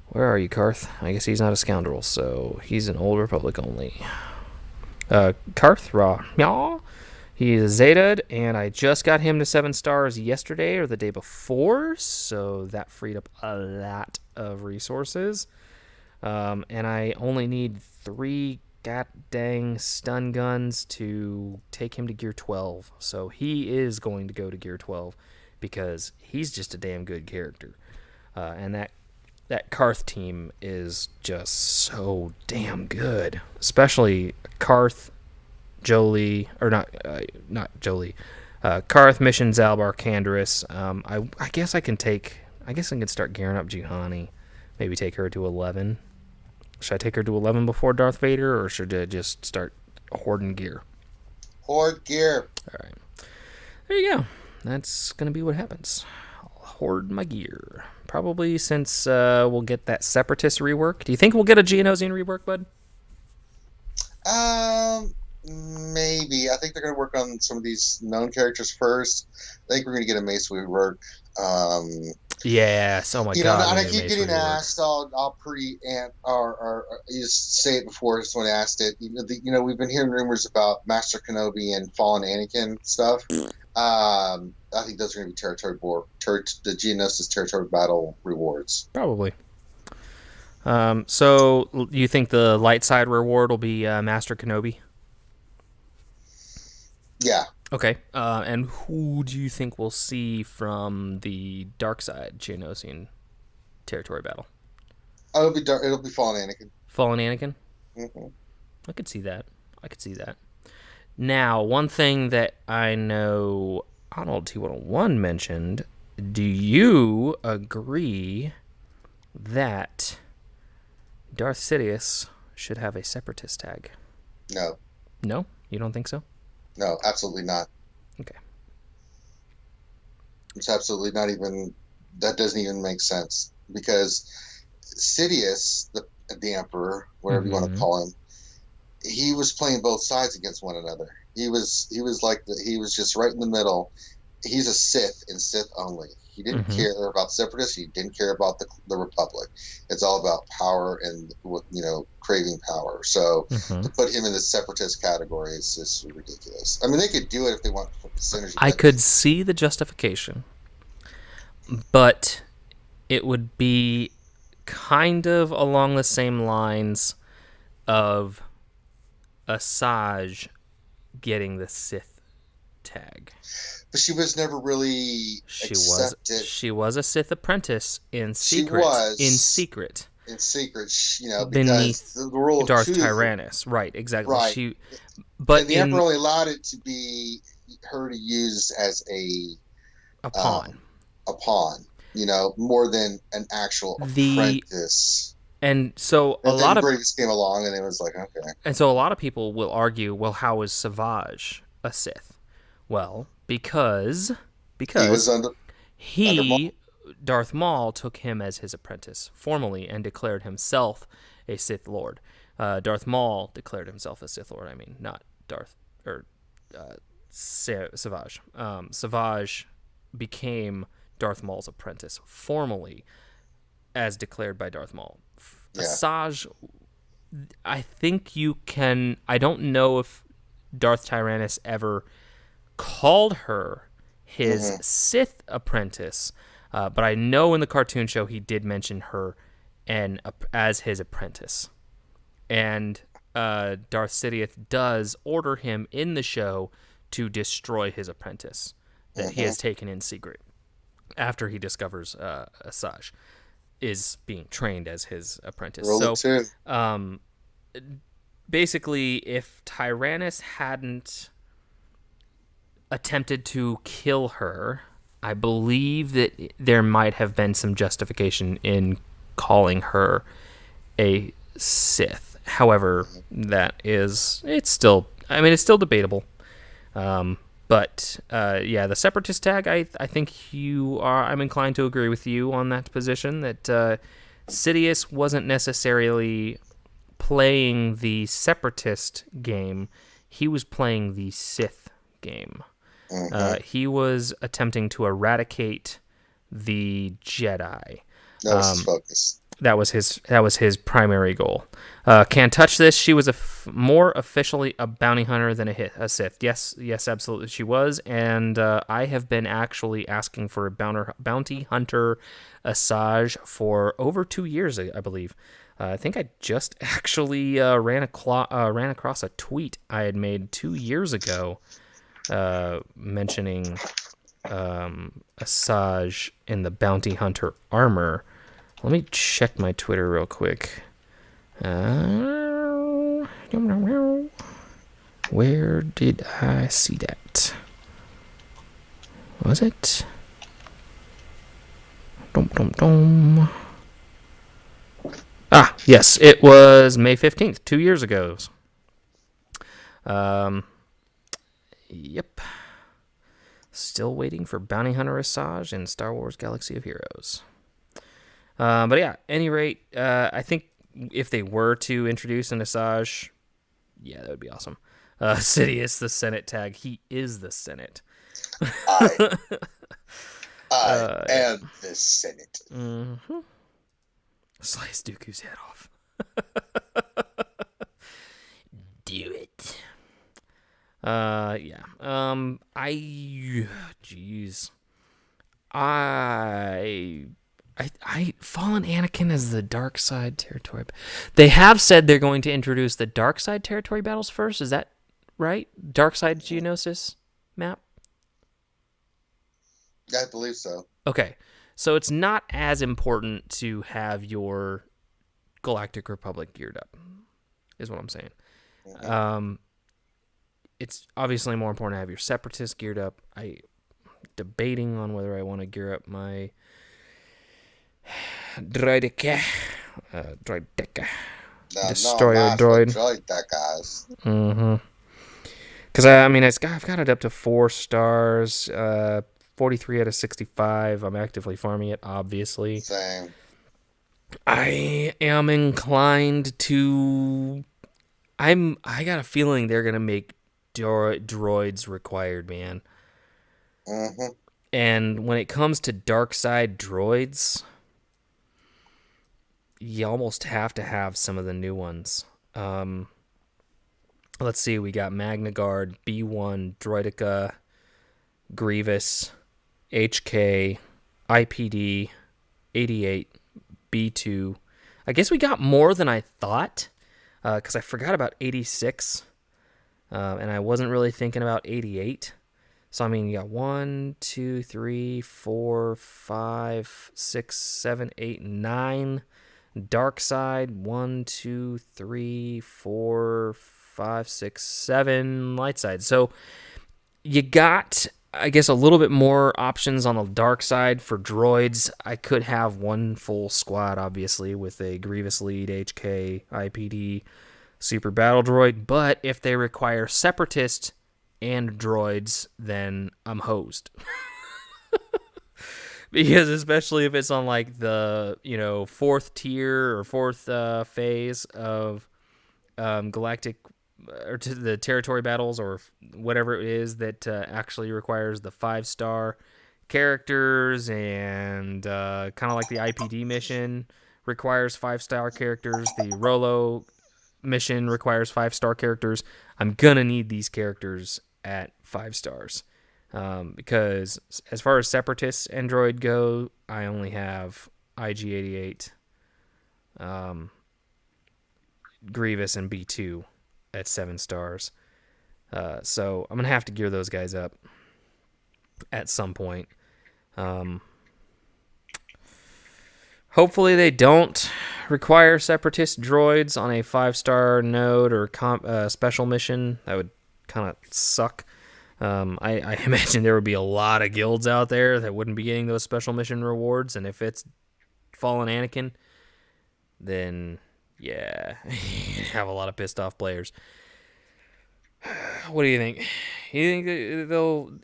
Where are you, Karth? I guess he's not a scoundrel, so he's an Old Republic only. Karth, Ra. Yeah. He is Zetaed, and I just got him to 7 stars yesterday or the day before, so that freed up a lot of resources. And I only need 3 god dang stun guns to take him to gear 12. So he is going to go to gear 12 because he's just a damn good character. And that Karth team is just so damn good, especially Karth, Jolie, or not Jolie, Karth, Mission, Zalbar, Canderous. I guess I can start gearing up Juhani, maybe take her to 11. Should I take her to 11 before Darth Vader, or should I just start hoarding gear? Hoard gear. All right. There you go. That's going to be what happens. I'll hoard my gear. Probably since we'll get that Separatist rework. Do you think we'll get a Geonosian rework, bud? Maybe. I think they're going to work on some of these known characters first. I think we're going to get a Mace rework. Yes. Oh my You God. know, and I keep getting asked. I'll pre-ant or just say it before someone asked it. We've been hearing rumors about Master Kenobi and Fallen Anakin stuff. I think those are going to be the Geonosis territory battle rewards. Probably. So you think the light side reward will be Master Kenobi? Yeah. Okay. And who do you think we'll see from the dark side Geonosian territory battle? It'll be Fallen Anakin. Fallen Anakin? Mm-hmm. I could see that. Now, one thing that I know Arnold T101 mentioned, do you agree that Darth Sidious should have a Separatist tag? No. No? You don't think so? No, absolutely not. Okay. It's absolutely not even. That doesn't even make sense because Sidious, the Emperor, whatever you want to call him, he was playing both sides against one another. He was just right in the middle. He's a Sith and Sith only. He didn't care about Separatists. He didn't care about the Republic. It's all about power and craving power. So to put him in the Separatist category is just ridiculous. I mean, they could do it if they want synergy. I could see the justification, but it would be kind of along the same lines of Asajj getting the Sith tag. But she was never really accepted. She was a Sith apprentice in secret. Because beneath the rule of Darth two, Tyrannus. Right, exactly. Right. But and the Emperor only allowed it to be her to use as a pawn. A pawn. More than an actual apprentice. And so a lot of Braves came along, and it was like, okay. And so a lot of people will argue, well, how is Savage a Sith? Well, because he was under Darth Maul took him as his apprentice formally and declared himself a Sith Lord. Darth Maul declared himself a Sith Lord. I mean, not Darth or Savage. Savage became Darth Maul's apprentice formally, as declared by Darth Maul. Yeah. Asajj, I think you can. I don't know if Darth Tyrannus ever called her his Sith apprentice, but I know in the cartoon show he did mention her as his apprentice. And Darth Sidious does order him in the show to destroy his apprentice that he has taken in secret after he discovers Asajj is being trained as his apprentice. Basically, if Tyrannus hadn't attempted to kill her, I believe that there might have been some justification in calling her a Sith. However, it's still debatable. But the Separatist tag, I think I'm inclined to agree with you on that position, that Sidious wasn't necessarily playing the Separatist game. He was playing the Sith game. He was attempting to eradicate the Jedi. That was his focus. That was his primary goal. Can't touch this. She was more officially a bounty hunter than a Sith. Yes, absolutely, she was. And I have been actually asking for a bounty hunter Asajj for over 2 years, I believe. I think I just actually ran across a tweet I had made 2 years ago mentioning Asajj in the bounty hunter armor. Let me check my Twitter real quick. Where did I see that? Was it? Ah, yes, it was May 15th, 2 years ago. Yep. Still waiting for Bounty Hunter Asajj in Star Wars Galaxy of Heroes. But yeah, at any rate, I think if they were to introduce an Asajj, yeah, that would be awesome. Sidious, the Senate tag. He is the Senate. I am the Senate. Mm-hmm. Slice Dooku's head off. Do it. Yeah. Jeez. I Fallen Anakin as the dark side territory. They have said they're going to introduce the dark side territory battles first. Is that right? Dark side Geonosis map? I believe so. Okay. So it's not as important to have your Galactic Republic geared up, is what I'm saying. Mm-hmm. It's obviously more important to have your Separatists geared up. I'm debating on whether I want to gear up my Droideka. Destroyer droid. Droidekas. Mm-hmm. Because, I've got it up to 4 stars, 43 out of 65. I'm actively farming it, obviously. Same. I am inclined to... I got a feeling they're going to make droids required, man. Mm-hmm. And when it comes to dark side droids, you almost have to have some of the new ones. Let's see, we got Magna Guard, B1, Droideka, Grievous, HK, IPD, 88, B2. I guess we got more than I thought, because I forgot about 86, and I wasn't really thinking about 88. So, you got 1, 2, 3, 4, 5, 6, 7, 8, 9. Dark side, 1, 2, 3, 4, 5, 6, 7. Light side. So, you got, I guess, a little bit more options on the dark side for droids. I could have one full squad, obviously, with a Grievous lead, HK, IPD, Super Battle Droid. But if they require Separatist and droids, then I'm hosed. Because especially if it's on like the 4th tier or 4th phase of galactic or to the territory battles or whatever it is that actually requires the 5-star characters, and kind of like the IPD mission requires 5-star characters, the Rolo mission requires 5-star characters. I'm gonna need these characters at 5 stars. Because as far as Separatists and droid go, I only have IG-88, Grievous, and B2 at 7 stars. So I'm going to have to gear those guys up at some point. Hopefully they don't require Separatist droids on a 5-star node or special mission. That would kind of suck. I imagine there would be a lot of guilds out there that wouldn't be getting those special mission rewards, and if it's Fallen Anakin, then yeah, you have a lot of pissed off players. What do you think? You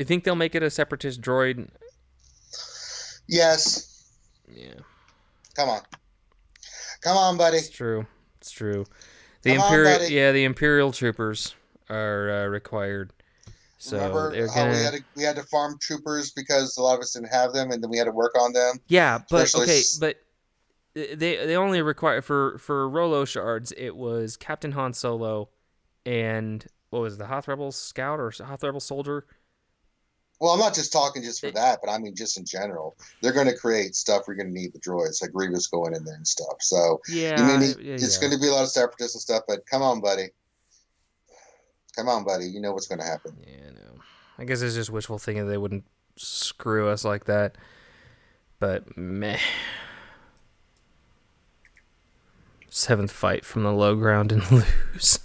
think they'll make it a Separatist droid? Yes. Yeah. Come on, buddy. It's true. The Imperial Imperial troopers are required. So Remember they're how gonna. we had to farm troopers because a lot of us didn't have them, and then we had to work on them. Yeah, but Especially, okay, but they only require for Rolo shards. It was Captain Han Solo, and what was it, the Hoth Rebel Scout or Hoth Rebel Soldier? well, I'm not just talking just for It, that, but I mean just in general. They're going to create stuff. We're going to need the droids, like Grievous going in there and stuff. So you may yeah, need. yeah, It's yeah. going to be a lot of separatists and stuff. But come on, buddy. Come on, buddy. You know what's going to happen. Yeah, no. I guess it's just wishful thinking they wouldn't screw us like that. But meh. Seventh fight from the low ground and lose.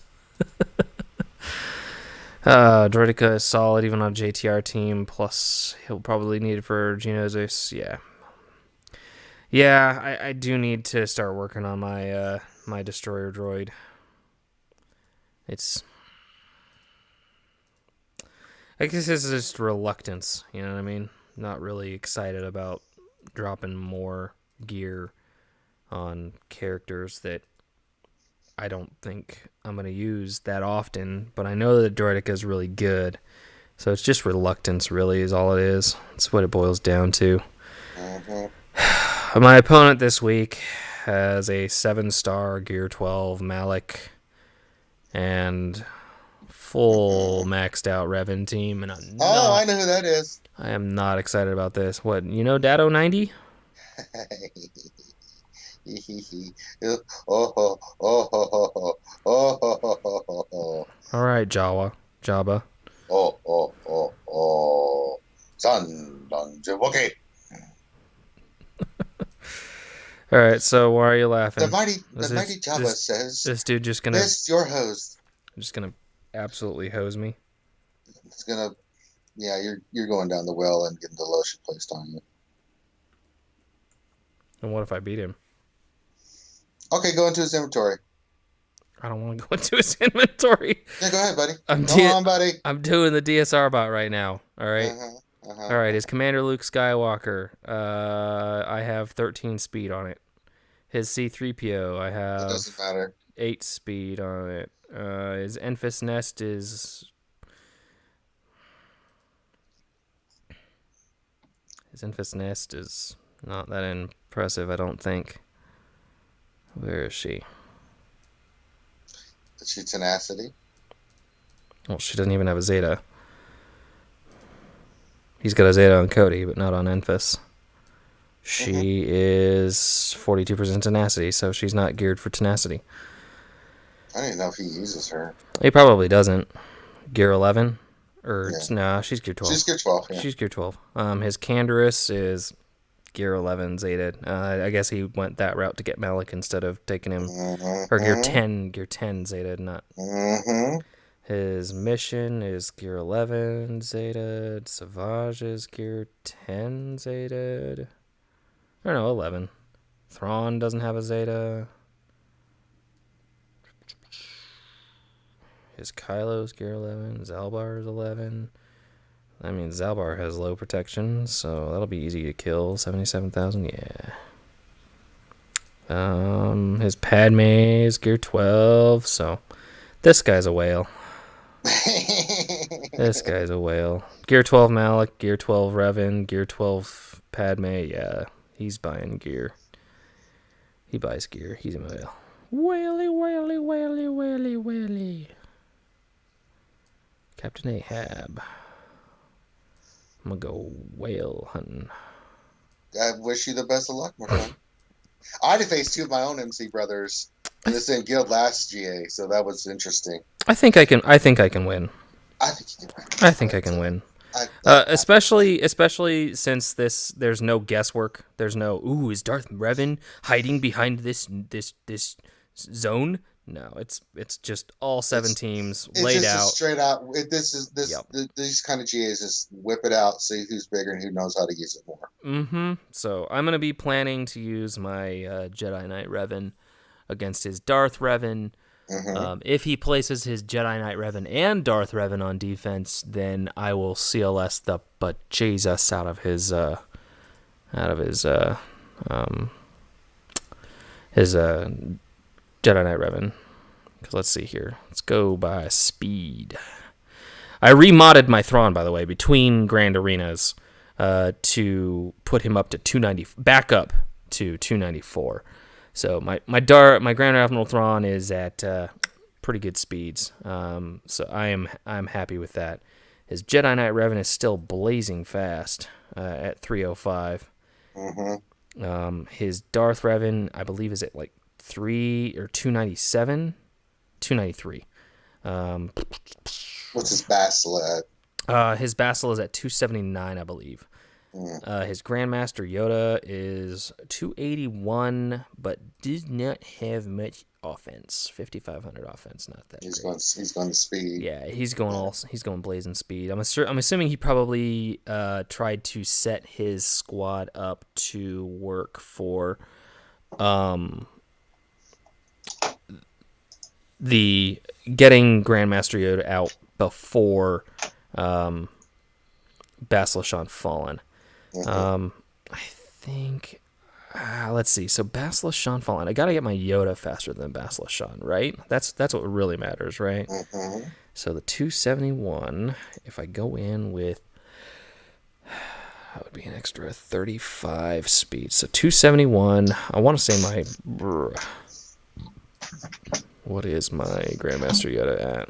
Droideka is solid even on a JTR team. Plus, he'll probably need it for Geonosis. Yeah. Yeah, I do need to start working on my my destroyer droid. It's, I guess it's just reluctance, you know what I mean? Not really excited about dropping more gear on characters that I don't think I'm going to use that often, but I know that Droideka is really good. So it's just reluctance, really, is all it is. That's what it boils down to. My opponent this week has a 7-star Gear 12 Malik and full maxed out Revan team, and Oh, I know who that is. I am not excited about this. What, you know Dado 90? oh, oh, oh, oh, oh, oh, oh, All right, Jabba. oh, oh, oh, oh, San Wookie. All right, so why are you laughing? The mighty Jabba says, This dude just gonna "This your host." just gonna absolutely hose me. It's gonna, yeah, you're going down the well and getting the lotion placed on you. And what if I beat him? Okay, go into his inventory. I don't want to go into his inventory. Yeah, go ahead, buddy. Come on, buddy. I'm doing the DSR bot right now. All right. Uh-huh. All right. His Commander Luke Skywalker. I have 13 speed on it. His C3PO. I It have doesn't matter. 8 speed on it. His Enfys Nest is. His Enfys Nest is not that impressive, I don't think. Where is she? Is she tenacity? Well, she doesn't even have a Zeta. He's got a Zeta on Cody, but not on Enfys. She is 42% tenacity, so she's not geared for tenacity. I don't even know if he uses her. He probably doesn't. Gear 11? Or, Yeah. nah, she's Gear 12. She's Gear 12, yeah. She's Gear 12. His Canderous is Gear 11 Zeta. I guess he went that route to get Malik instead of taking him. Or Gear 10 Zeta, not. His mission is Gear 11 Zeta. Savage is Gear 10 Zeta. Or no, 11. Thrawn doesn't have a Zeta. His Kylo's Gear 11. Zalbar is 11. I mean, Zalbar has low protection, so that'll be easy to kill. 77,000, yeah. His Padme is Gear 12, so this guy's a whale. This guy's a whale. Gear 12 Malik, Gear 12 Revan, Gear 12 Padme, yeah. He's buying gear. He buys gear. He's a whale. Whaley, whaley, whaley, whaley, whaley. Captain Ahab. I'm gonna go whale hunting. I wish you the best of luck, my friend. I had to face 2 of my own MC brothers in the same guild last GA, so that was interesting. I think I can win. I think you can win. I think I can win. Especially since there's no guesswork. There's no, ooh, is Darth Revan hiding behind this zone? No, it's just all 7 teams It's laid just out. straight out. These kind of GAs just whip it out, see who's bigger and who knows how to use it more. So I'm gonna be planning to use my Jedi Knight Revan against his Darth Revan. If he places his Jedi Knight Revan and Darth Revan on defense, then I will CLS the bejesus out of his Jedi Knight Revan. Because let's see here. Let's go by speed. I remodded my Thrawn, by the way, between Grand Arenas to put him up to 290, back up to 294. So my Grand Admiral Thrawn is at pretty good speeds. So I'm happy with that. His Jedi Knight Revan is still blazing fast at 305. His Darth Revan, I believe, is at like 297, 293. What's his Bastila at? His Basel is at 279, I believe. His Grandmaster Yoda is 281, but does not have much offense. 5,500 offense, not that. He's great. going to speed. Yeah, he's going blazing speed. I'm assuming he probably tried to set his squad up to work for the getting Grandmaster Yoda out before Basilishan Fallen. I think let's see. So Basilishan Fallen. I gotta get my Yoda faster than Basilishan, right? That's what really matters, right? So the 271. If I go in with, that would be an extra 35 speed. So 271. I want to say my. What is my Grandmaster Yoda at?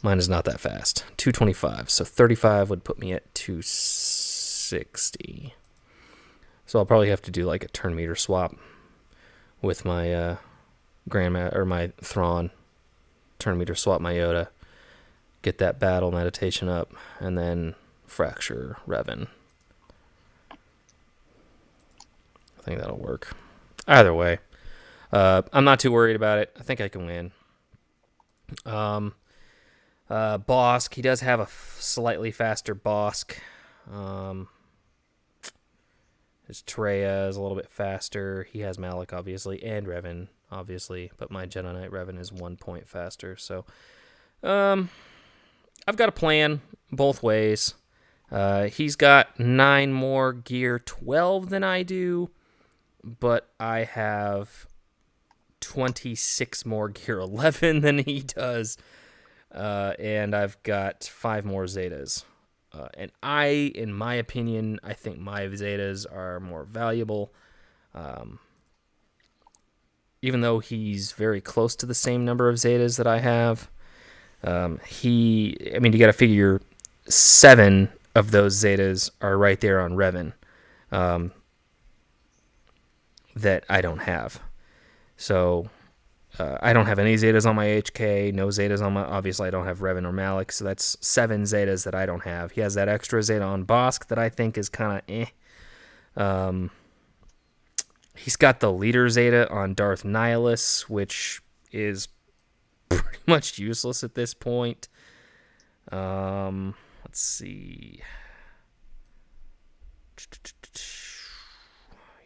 Mine is not that fast. 225. So 35 would put me at 260. So I'll probably have to do like a turn meter swap with my my Thrawn. Turn meter swap my Yoda. Get that battle meditation up, and then fracture Revan. I think that'll work. Either way, I'm not too worried about it. I think I can win. Bosk, he does have a slightly faster Bosk. His Treya is a little bit faster. He has Malik, obviously, and Revan, obviously, but my Jedi Knight Revan is 1 point faster. So, I've got a plan both ways. He's got 9 more gear 12 than I do, but I have 26 more gear 11 than he does. And I've got 5 more Zetas. And in my opinion, I think my Zetas are more valuable. Even though he's very close to the same number of Zetas that I have, you got to figure 7 of those Zetas are right there on Revan, that I don't have. So, I don't have any Zetas on my HK, no Zetas on my... Obviously, I don't have Revan or Malik, so that's 7 Zetas that I don't have. He has that extra Zeta on Bosk that I think is kind of he's got the leader Zeta on Darth Nihilus, which is pretty much useless at this point. Let's see...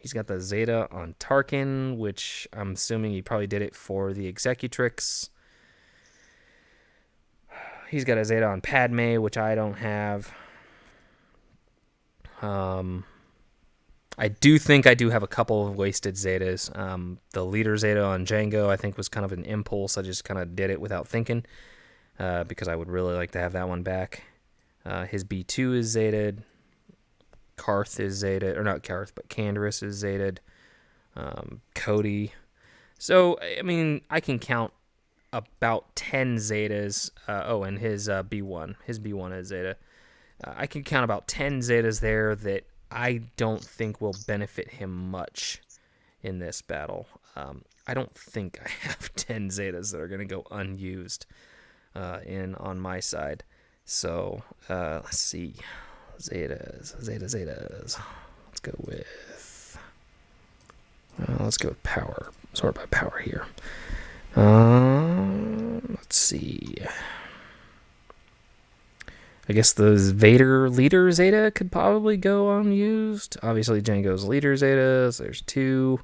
He's got the Zeta on Tarkin, which I'm assuming he probably did it for the Executrix. He's got a Zeta on Padme, which I don't have. I do think I do have a couple of wasted Zetas. The leader Zeta on Jango, I think, was kind of an impulse. I just kind of did it without thinking, because I would really like to have that one back. His B2 is Zetaed. Karth is Zetaed, or not Karth, but Canderous is Zetaed. Cody. So, I can count about 10 Zetas. And his B1. His B1 is Zeta. I can count about 10 Zetas there that I don't think will benefit him much in this battle. I don't think I have 10 Zetas that are going to go unused on my side. So, let's see. Zetas. Let's go with power. Sort by power here. Let's see. I guess the Vader leader Zeta could probably go unused. Obviously, Jango's leader Zeta. So there's 2.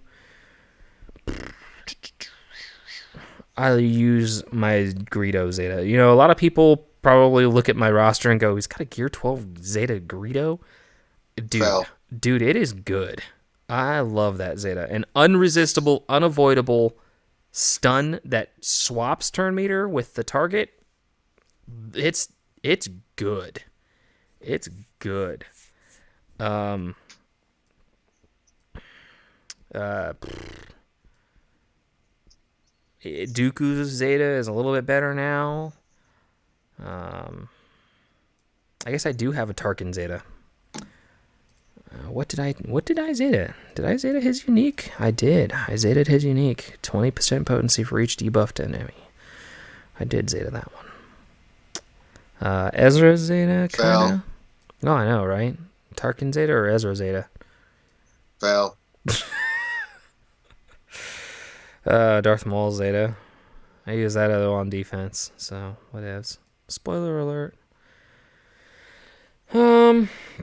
I'll use my Greedo Zeta. A lot of people probably look at my roster and go, he's got a Gear 12 Zeta Greedo? Dude, it is good. I love that Zeta. An unresistible, unavoidable stun that swaps turn meter with the target. It's it's good. It's good. Um. Uh. Dooku's Zeta is a little bit better now. Um. I guess I do have a Tarkin Zeta. What did I Zeta? Did I Zeta his unique? I did. I Zetaed his unique. 20% potency for each debuffed enemy. I did Zeta that one. Ezra Zeta, kind of. Oh, I know, right? Tarkin Zeta or Ezra Zeta? Fail. Darth Maul Zeta. I use that on defense, so whatevs. Spoiler alert.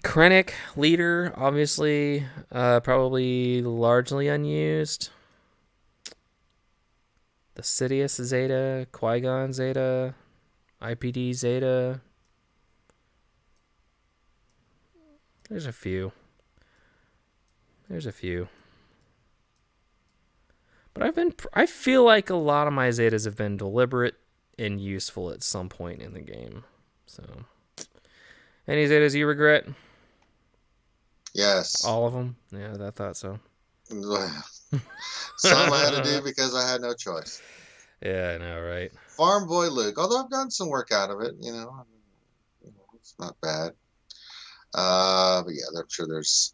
Krennic, leader, obviously, probably largely unused. The Sidious Zeta, Qui-Gon Zeta, IPD Zeta. There's a few. But I feel like a lot of my Zetas have been deliberate and useful at some point in the game. So, any Zetas you regret? Yes. All of them? Yeah, I thought so. Some I had to do because I had no choice. Yeah, I know, right? Farm Boy Luke, although I've gotten some work out of it, it's not bad. But yeah, I'm sure there's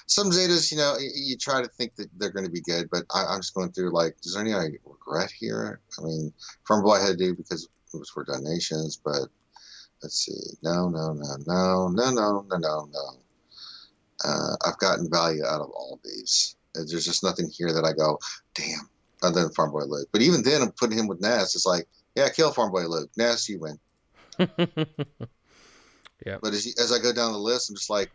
some Zetas, you try to think that they're going to be good, but I'm just going through like, is there any I regret here? I mean, Farm Boy I had to do because it was for donations, but let's see. No. I've gotten value out of all of these. There's just nothing here that I go, damn, other than Farm Boy Luke. But even then, I'm putting him with Ness. It's like, yeah, kill Farm Boy Luke. Ness, you win. Yeah. But as I go down the list, I'm just like,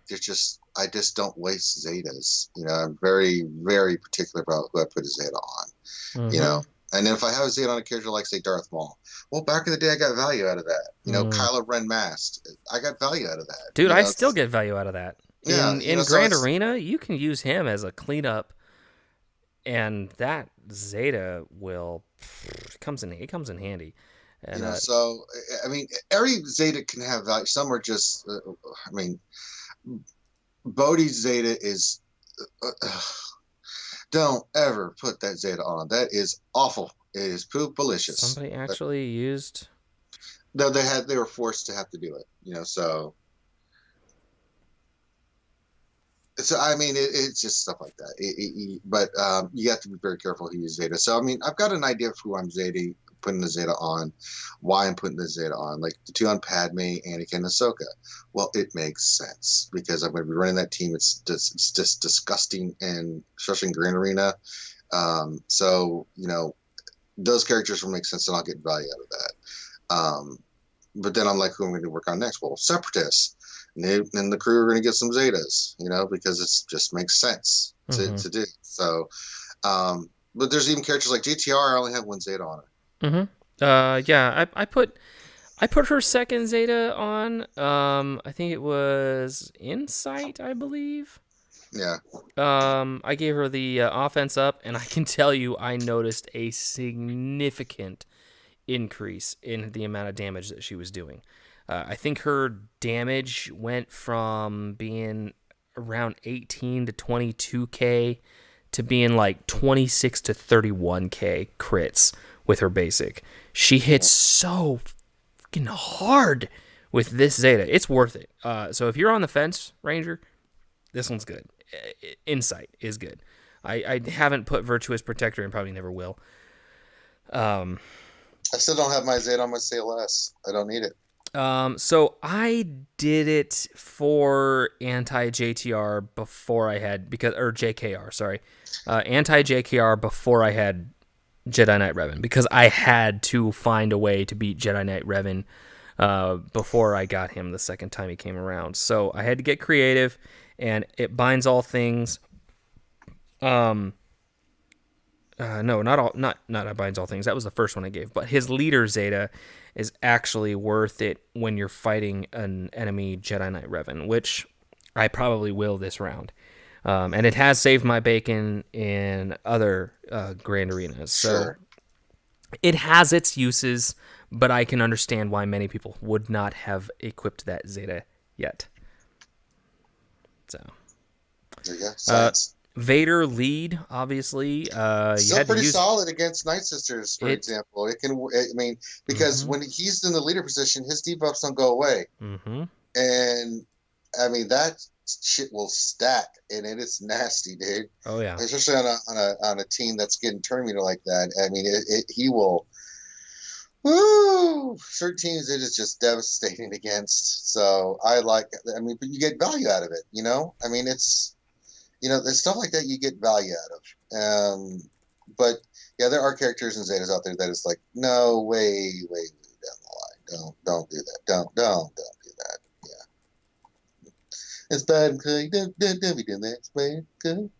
I just don't waste Zetas. I'm very, very particular about who I put a Zeta on. Mm-hmm. And then if I have a Zeta on a character like, say, Darth Maul, well, back in the day, I got value out of that. Kylo Ren masked, I got value out of that. Dude, I still get value out of that. Yeah, in Grand Arena, you can use him as a cleanup, and that Zeta comes in handy. And, so I mean, every Zeta can have value. Some are just, Bodhi's Zeta is. Don't ever put that Zeta on. That is awful. It is poop-alicious. Somebody actually used. No, they were forced to have to do it. So. So I mean, it's just stuff like that. But you have to be very careful who you Zeta. So I mean, I've got an idea of who I'm Zeta, putting the Zeta on, why I'm putting the Zeta on. Like the two on Padme, Anakin, and Ahsoka. Well, it makes sense because I'm going to be running that team. It's just disgusting, and especially in Grand Arena. So those characters will make sense, and I'll get value out of that. But then I'm like, who am I going to work on next? Well, Separatists. And the crew are going to get some Zetas, because it just makes sense to do. So, but there's even characters like GTR. I only have one Zeta on her. Mm-hmm. Yeah, I put her second Zeta on. I think it was Insight, I believe. Yeah. I gave her the offense up, and I can tell you, I noticed a significant increase in the amount of damage that she was doing. I think her damage went from being around 18 to 22k to being like 26 to 31k crits with her basic. She hits so fucking hard with this Zeta. It's worth it. So if you're on the fence, Ranger, this one's good. Insight is good. I haven't put Virtuous Protector and probably never will. I still don't have my Zeta on my CLS. I don't need it. So I did it for anti-JTR before I had JKR, sorry. Anti-JKR before I had Jedi Knight Revan, because I had to find a way to beat Jedi Knight Revan before I got him the second time he came around. So I had to get creative, and it binds all things. No, not it binds all things. That was the first one I gave. But his leader Zeta is actually worth it when you're fighting an enemy Jedi Knight Revan, which I probably will this round. And it has saved my bacon in other Grand Arenas. So Sure. it has its uses, but I can understand why many people would not have equipped that Zeta yet. So, There you go. Science. Vader lead, obviously. You Still had to pretty use solid against Night Sisters, for example. It can, I mean, because when he's in the leader position, his debuffs don't go away, and I mean that shit will stack, and it is nasty, dude. Oh yeah, especially on a team that's getting tournament like that. I mean, he will. Woo! Certain teams it is just devastating against. So I like. I mean, but you get value out of it. You know. I mean, it's there's stuff like that you get value out of. But yeah, there are characters and Zetas out there that is like, no way down the line. Don't do that. Don't do that. Yeah, it's bad and good. Don't be doing that. It's bad and good.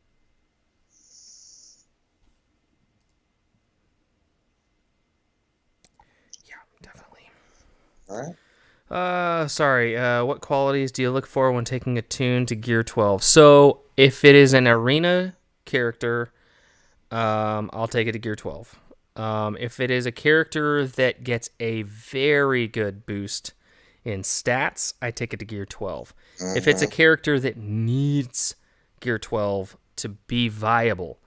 yeah, definitely. All right. Sorry. What qualities do you look for when taking a tune to Gear 12? So if it is an arena character, I'll take it to Gear 12. If it is a character that gets a very good boost in stats, I take it to Gear 12. If it's a character that needs Gear 12 to be viable,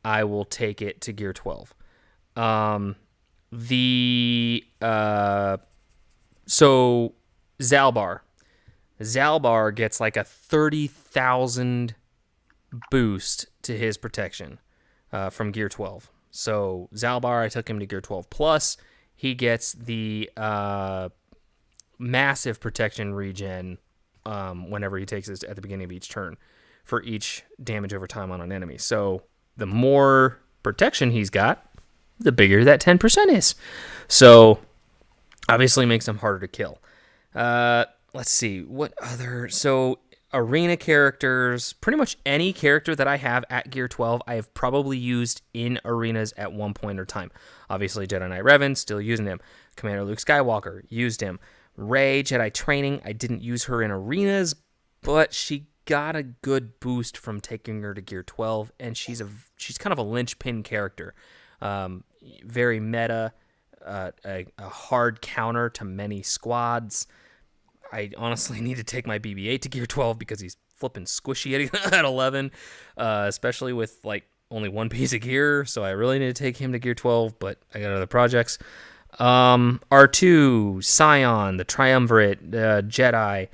I will take it to Gear 12. So Zalbar gets like a 30,000 boost to his protection from Gear 12. So Zalbar, I took him to Gear 12 plus. He gets the massive protection regen whenever he takes it at the beginning of each turn for each damage over time on an enemy. So the more protection he's got, the bigger that 10% is. So obviously makes him harder to kill. Let's see. What other... So arena characters, pretty much any character that I have at Gear 12, I have probably used in arenas at one point or time. Obviously, Jedi Knight Revan, still using him. Commander Luke Skywalker, used him. Rey, Jedi Training, I didn't use her in arenas, but she got a good boost from taking her to Gear 12, and she's kind of a linchpin character. Very meta, a hard counter to many squads. I honestly need to take my BB-8 to Gear 12 because he's flipping squishy at 11, especially with like only one piece of gear. So I really need to take him to Gear 12, but I got other projects. R2, Scion, the Triumvirate, Jedi.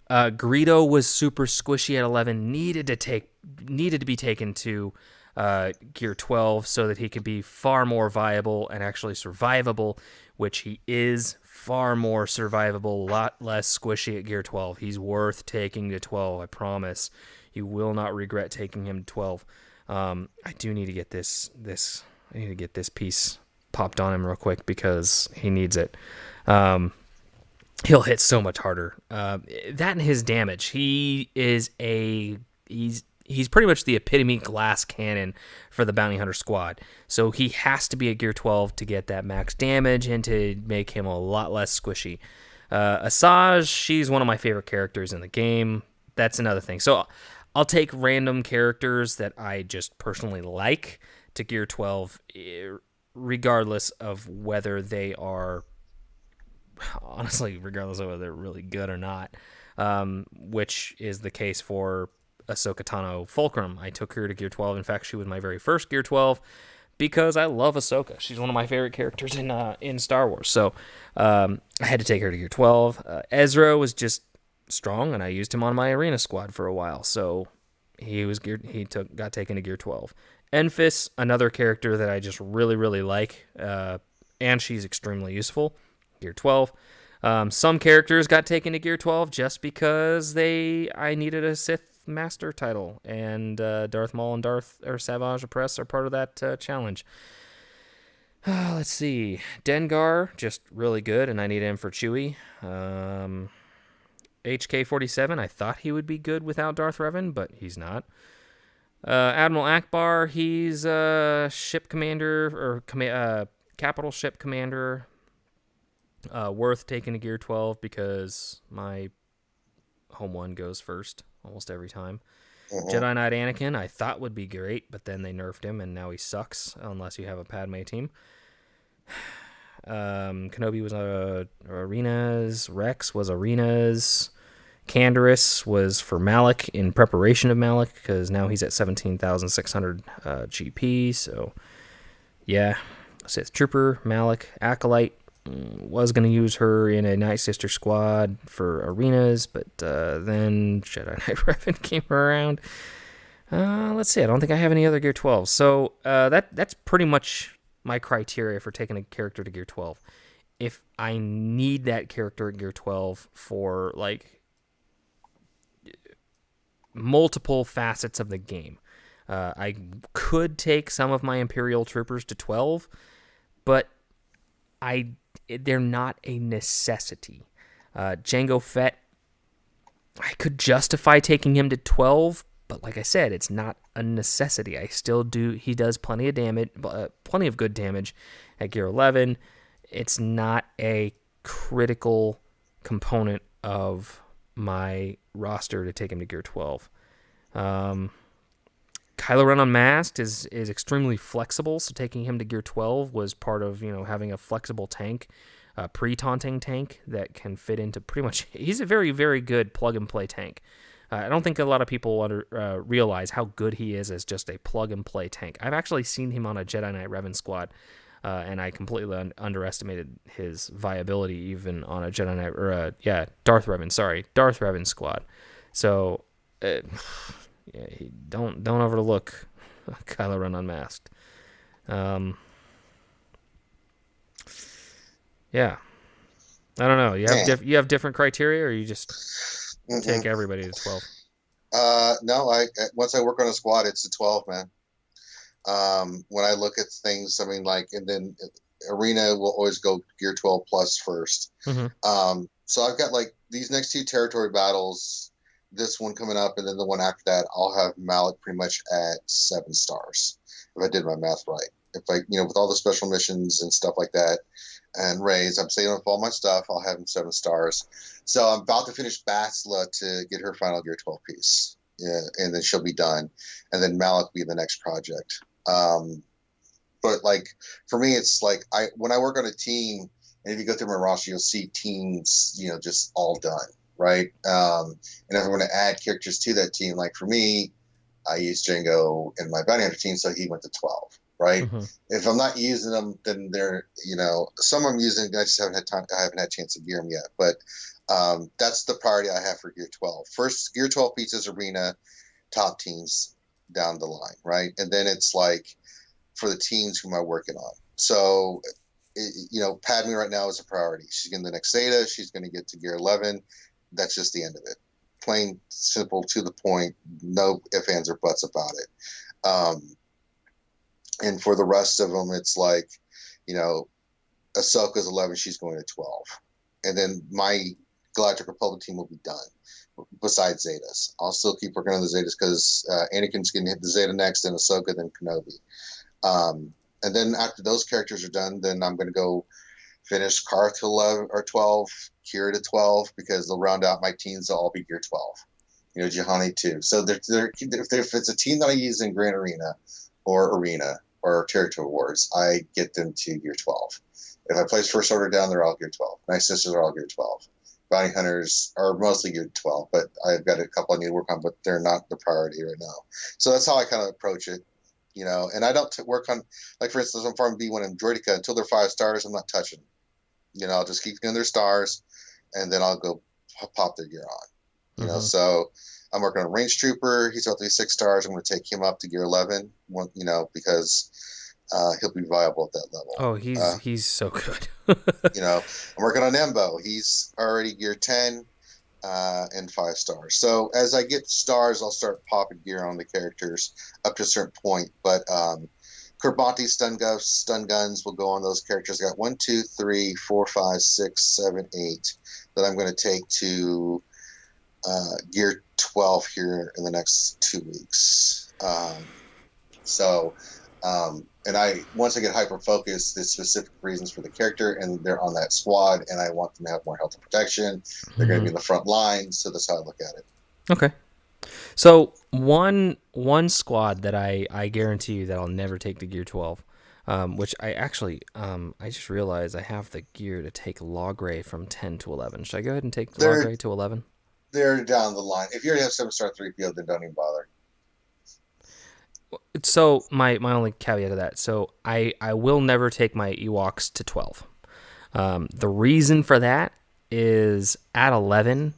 Greedo was super squishy at 11. Needed to be taken to Gear 12 so that he could be far more viable and actually survivable, which he is. Far more survivable, a lot less squishy at Gear 12. He's worth taking to 12, I promise. You will not regret taking him to 12. I do need to get this piece popped on him real quick because he needs it. He'll hit so much harder. That and his damage. He's pretty much the epitome glass cannon for the Bounty Hunter squad. So he has to be a Gear 12 to get that max damage and to make him a lot less squishy. Asajj, she's one of my favorite characters in the game. That's another thing. So I'll take random characters that I just personally like to Gear 12, regardless of whether they are, honestly, regardless of whether they're really good or not, which is the case for Ahsoka Tano Fulcrum. I took her to Gear 12. In fact, she was my very first Gear 12 because I love Ahsoka. She's one of my favorite characters in Star Wars. So I had to take her to Gear 12. Ezra was just strong, and I used him on my arena squad for a while. So got taken to Gear 12. Enfys, another character that I just really, really like, and she's extremely useful. Gear 12. Some characters got taken to Gear 12 just because I needed a Sith Master title, and Darth Maul and Savage Opress are part of that challenge. Let's see. Dengar, just really good, and I need him for Chewie. HK-47, I thought he would be good without Darth Revan, but he's not. Admiral Akbar, he's ship commander, or capital ship commander. Worth taking to Gear 12 because my home one goes first almost every time. Jedi Knight Anakin, I thought would be great, but then they nerfed him, and now he sucks unless you have a Padme team. Kenobi was Arenas. Rex was Arenas. Canderous was for Malik in preparation of Malik because now he's at 17,600 GP. So, yeah. Sith Trooper, Malik, Acolyte. Was going to use her in a Night Sister squad for Arenas, but then Jedi Knight Revan came around. Let's see. I don't think I have any other Gear 12. So that's pretty much my criteria for taking a character to Gear 12. If I need that character at Gear 12 for like multiple facets of the game, I could take some of my Imperial troopers to 12, but they're not a necessity. Jango Fett, I could justify taking him to 12, but like I said, it's not a necessity. I still do. He does plenty of damage, plenty of good damage at Gear 11. It's not a critical component of my roster to take him to Gear 12. Kylo Ren Unmasked is extremely flexible, so taking him to Gear 12 was part of having a flexible tank, pre-taunting tank that can fit into pretty much. He's a very, very good plug-and-play tank. I don't think a lot of people realize how good he is as just a plug-and-play tank. I've actually seen him on a Jedi Knight Revan squad, and I completely underestimated his viability even on a Jedi Knight, Darth Revan squad. So. Yeah, don't overlook Kylo Ren Unmasked. Yeah, I don't know. You have different criteria, or you just take everybody to 12? No, once I work on a squad, it's a 12, man. When I look at things, I mean, like, and then Arena will always go Gear 12 plus first. So I've got like these next two territory battles. This one coming up, and then the one after that, I'll have Malik pretty much at 7 stars if I did my math right. If I, with all the special missions and stuff like that, and Reyes, I'm saving up all my stuff. I'll have him 7 stars. So I'm about to finish Bastila to get her final Gear 12 piece, and then she'll be done, and then Malik will be the next project. But like for me, it's like when I work on a team, and if you go through my roster, you'll see teams, just all done. Right. And if I'm going to add characters to that team, like for me, I use Django in my bounty hunter team, so he went to 12. Right. If I'm not using them, then they're, some I'm using. I just haven't had time. I haven't had a chance to gear them yet. But that's the priority I have for Gear 12. First, Gear 12 pizzas arena, top teams down the line. Right. And then it's like for the teams who am I working on. So, Padme right now is a priority. She's getting the next Zeta. She's going to get to Gear 11. That's just the end of it. Plain, simple, to the point. No ifs, ands, or buts about it. And for the rest of them, it's like, Ahsoka's 11. She's going to 12. And then my Galactic Republic team will be done, besides Zetas. I'll still keep working on the Zetas because Anakin's going to hit the Zeta next, then Ahsoka, then Kenobi. And then after those characters are done, then I'm going to go finish Karth to 11 or 12, Kira to 12, because they'll round out my teams. They'll all be Gear 12. Juhani too. So if it's a team that I use in Grand Arena or Territory Wars, I get them to Gear 12. If I place First Order down, they're all Gear 12. Night Sisters are all Gear 12. Bounty Hunters are mostly Gear 12, but I've got a couple I need to work on, but they're not the priority right now. So that's how I kind of approach it. And I don't work on, like, for instance, I'm farming B1 and Droidica until they're 5 stars. I'm not touching them. I'll just keep getting their stars, and then I'll go pop their gear on. So I'm working on a range trooper. He's about to be 6 stars. I'm going to take him up to Gear 11, because he'll be viable at that level. Oh, he's so good. I'm working on Embo. He's already Gear 10 and 5 stars. So as I get stars, I'll start popping gear on the characters up to a certain point. But Kerbonti stun guns will go on those characters. I got 1, 2, 3, 4, 5, 6, 7, 8 that I'm going to take to Gear 12 here in the next 2 weeks. And once I get hyper focused, there's specific reasons for the character, and they're on that squad, and I want them to have more health and protection. They're going to be in the front line, so that's how I look at it. Okay. So one squad that I guarantee you that I'll never take to Gear 12 Which I actually, I just realized I have the gear to take Logray from 10 to 11. Should I go ahead and take They're Logray to 11? they're down the line. If you already have 7-star 3PO, then don't even bother. So my only caveat to that, so I will never take my Ewoks to 12. The reason for that is at 11,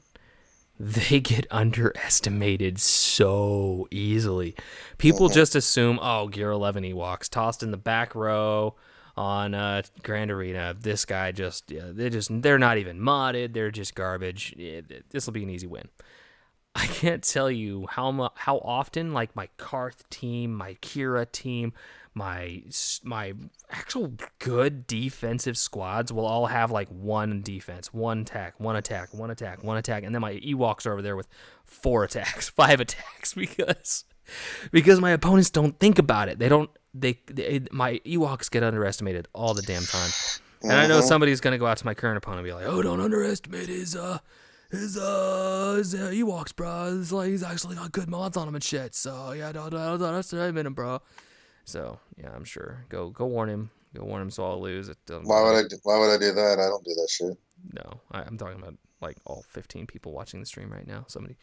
they get underestimated so easily. People just assume, oh, Gear 11 Ewoks tossed in the back row on Grand Arena. This guy they're not even modded. They're just garbage. This will be an easy win. I can't tell you how often, like my Karth team, my Kira team, my actual good defensive squads will all have like one defense, one attack, one attack, one attack, one attack, and then my Ewoks are over there with 4 attacks, 5 attacks because my opponents don't think about it. My Ewoks get underestimated all the damn time. And I know somebody's gonna go out to my current opponent and be like, "Oh, don't underestimate his Ewoks, bro. It's like he's actually got good mods on him and shit. So yeah, don't underestimate him, bro." So yeah, I'm sure. Go warn him. Go warn him so I'll lose. Why would I do that? I don't do that shit. No, I'm talking about like all 15 people watching the stream right now. Somebody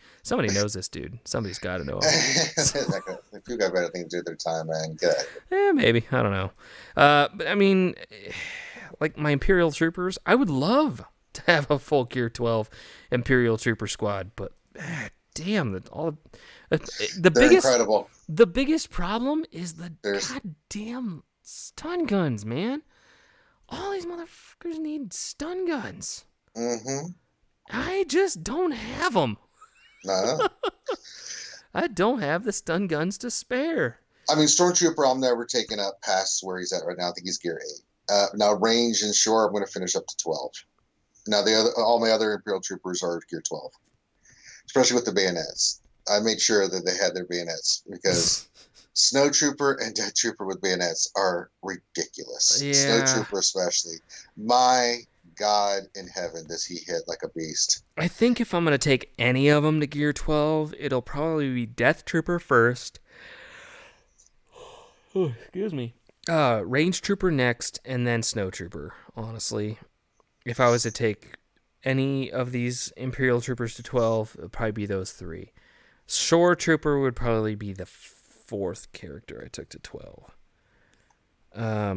knows this dude. Somebody's got to know him. If you got better things to do with their time, man, get out of here. Maybe, I don't know. But I mean, like my Imperial Troopers, I would love to have a full Gear 12 Imperial Trooper squad, but damn, the biggest incredible. The biggest problem is the goddamn stun guns, man. All these motherfuckers need stun guns. I just don't have them. No. I don't have the stun guns to spare. I mean, Stormtrooper, I'm never taking up past where he's at right now. I think he's Gear 8. Now, range and shore, I'm going to finish up to 12. Now, all my other Imperial Troopers are Gear 12, especially with the bayonets. I made sure that they had their bayonets because Snow Trooper and Death Trooper with bayonets are ridiculous. Yeah. Snow Trooper especially. My God in heaven, does he hit like a beast. I think if I'm going to take any of them to Gear 12, it'll probably be Death Trooper first. Oh, excuse me. Range Trooper next, and then Snow Trooper, honestly. If I was to take any of these Imperial Troopers to 12, it would probably be those 3. Shore Trooper would probably be the 4th character I took to 12. Yeah,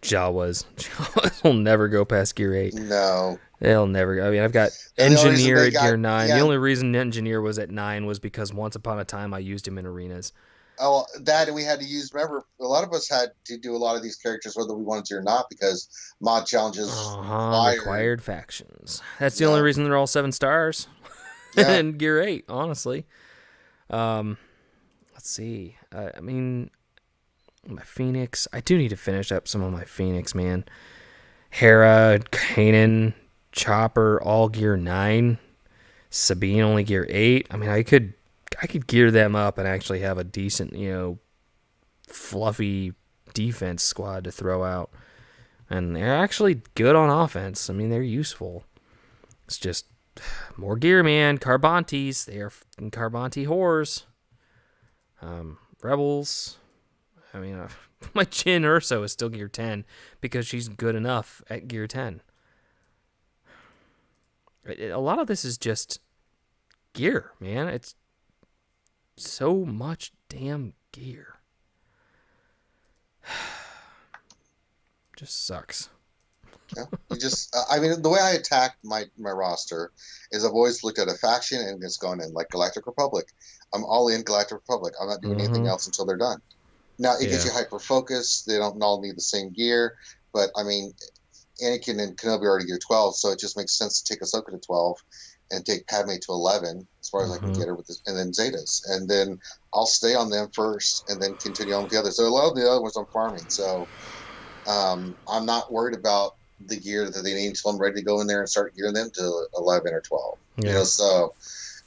Jawas. Jawas will never go past Gear 8. No. They'll never go. I mean, I've got Engineer at Gear 9. Yeah. The only reason Engineer was at 9 was because once upon a time I used him in arenas. Oh, that, and we had to use, remember, a lot of us had to do a lot of these characters whether we wanted to or not because mod challenges required factions. That's the only reason they're all 7 stars. In Gear 8, honestly. Let's see. I mean, my Phoenix. I do need to finish up some of my Phoenix, man. Hera, Kanan, Chopper, all Gear 9. Sabine, only Gear 8. I mean, I could gear them up and actually have a decent, fluffy defense squad to throw out. And they're actually good on offense. I mean, they're useful. It's just more gear, man. Carbantes. They are fucking Carbanti whores. Rebels. I mean, my Jyn Urso is still Gear 10 because she's good enough at Gear 10. A lot of this is just gear, man. It's so much damn gear. Just sucks. Yeah, I mean, the way I attack my roster is I've always looked at a faction and it's gone in, like Galactic Republic. I'm all in Galactic Republic. I'm not doing anything else until they're done. Now, it gets you hyper focused. They don't all need the same gear, but I mean, Anakin and Kenobi are already Gear 12, so it just makes sense to take Ahsoka to 12 and take Padme to 11, as far as I can get her with this, and then Zetas. And then I'll stay on them first and then continue on with the others. So a lot of the other ones I'm farming, so I'm not worried about the gear that they need until I'm ready to go in there and start gearing them to 11 or 12. Yeah. So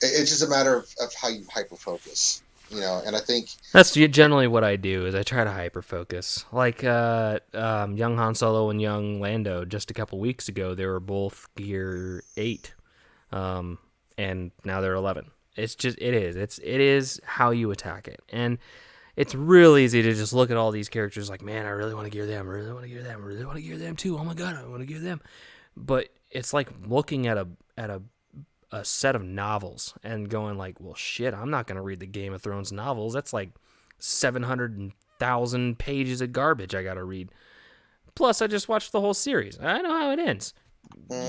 it's just a matter of how you hyper focus. And I think that's generally what I do is I try to hyper focus. Like young Han Solo and young Lando, just a couple weeks ago, they were both Gear 8, and now they're 11. It is how you attack it. And it's real easy to just look at all these characters like, man, I really want to gear them. I really want to gear them. I really want to gear them too. Oh my god, I want to gear them. But it's like looking at a set of novels and going like, well, shit, I'm not going to read the Game of Thrones novels. That's like 700,000 pages of garbage I got to read. Plus, I just watched the whole series. I know how it ends.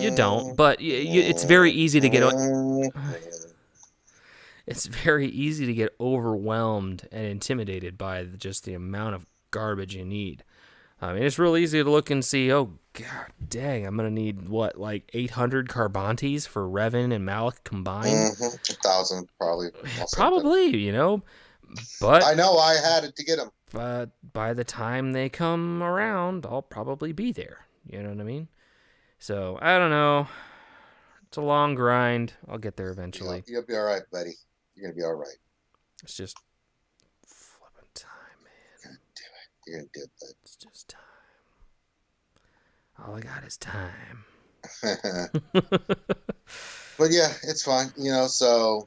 You don't, but it's very easy to get. It's very easy to get overwhelmed and intimidated by just the amount of garbage you need. I mean, it's real easy to look and see, oh, god dang, I'm going to need, what, like 800 Carbantes for Revan and Malik combined? 1,000 probably. Probably, you know. But I know I had it to get them. But by the time they come around, I'll probably be there. You know what I mean? So, I don't know. It's a long grind. I'll get there eventually. You'll be all right, buddy. You're going to be all right. It's just flipping time, man. You're going to do it, bud. It's just time. All I got is time. But yeah, it's fine. You know, so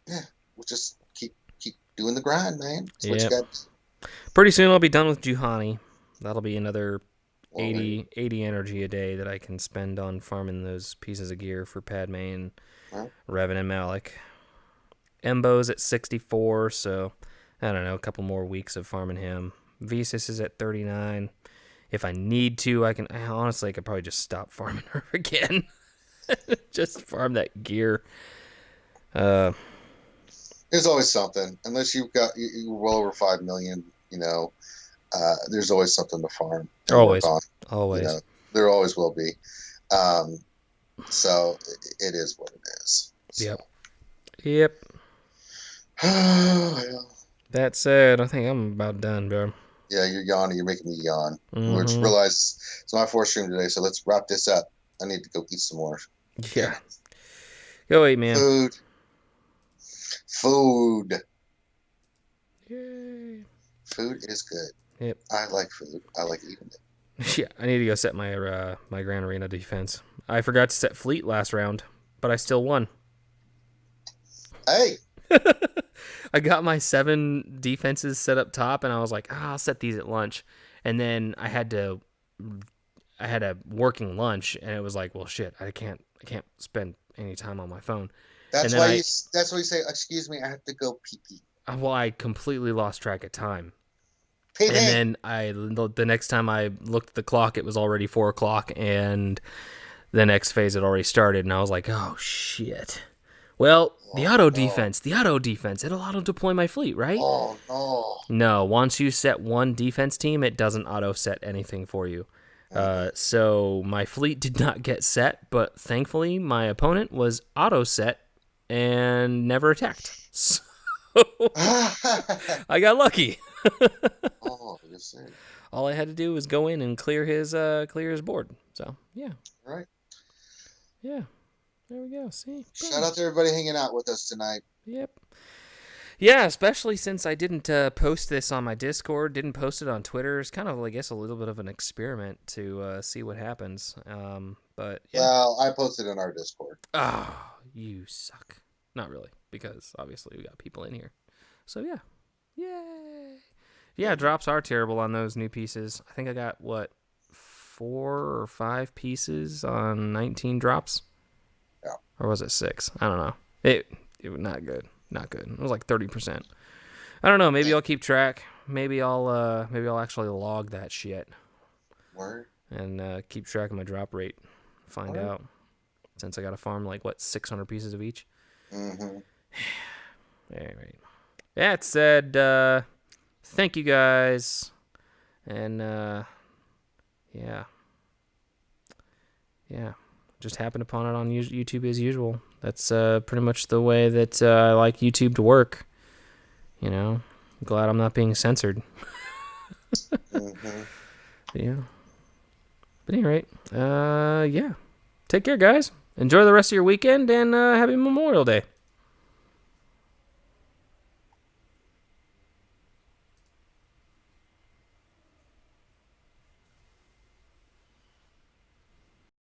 yeah, we'll just keep doing the grind, man. That's what you got. Pretty soon I'll be done with Juhani. That'll be another 80 energy a day that I can spend on farming those pieces of gear for Padme and Revan and Malik. Embo's at 64, so I don't know, a couple more weeks of farming him. Visas is at 39. If I need to, I could probably just stop farming her again. Just farm that gear. There's always something. Unless you're well over 5 million, you know, there's always something to farm. Always. You know, there always will be. So it is what it is. So. Yep. That said, I think I'm about done, bro. Yeah, you're yawning. You're making me yawn. Mm-hmm. We just realized it's my fourth stream today, so let's wrap this up. I need to go eat some more. Yeah. Go eat, man. Food. Yay. Food is good. Yep. I like food. I like eating it. Yeah, I need to go set my my Grand Arena defense. I forgot to set Fleet last round, but I still won. Hey! I got my 7 defenses set up top, and I was like, I'll set these at lunch. And then I had a working lunch, and it was like, well, shit, I can't spend any time on my phone. That's why you say, excuse me, I have to go pee-pee. Well, I completely lost track of time. Pee-pee. And then the next time I looked at the clock, it was already 4 o'clock, and the next phase had already started, and I was like, oh, shit. Well, the auto defense, it'll auto-deploy my fleet, right? Oh, no. No, once you set one defense team, it doesn't auto-set anything for you. So my fleet did not get set, but thankfully my opponent was auto-set and never attacked. So I got lucky. Oh, you're sick. All I had to do was go in and clear his board. So, yeah. Right. Yeah. There we go. See? Shout out to everybody hanging out with us tonight. Yep. Yeah, especially since I didn't post this on my Discord, didn't post it on Twitter. It's kind of, I guess, a little bit of an experiment to see what happens. But yeah. Well, I posted in our Discord. Oh, you suck. Not really, because obviously we got people in here. So yeah. Yay. Yeah, drops are terrible on those new pieces. I think I got, 4 or 5 pieces on 19 drops? Yeah. Or was it 6? I don't know. It was not good. Not good. It was like 30%. I don't know. Maybe I'll keep track. Maybe I'll actually log that shit. Word. And keep track of my drop rate. Find out. Since I got to farm 600 pieces of each. Mm-hmm. Anyway. That said, thank you guys. And yeah. Just happened upon it on YouTube as usual. That's pretty much the way that I like YouTube to work. You know, I'm glad I'm not being censored. Mm-hmm. Yeah. But anyway, yeah. Take care, guys. Enjoy the rest of your weekend, and happy Memorial Day.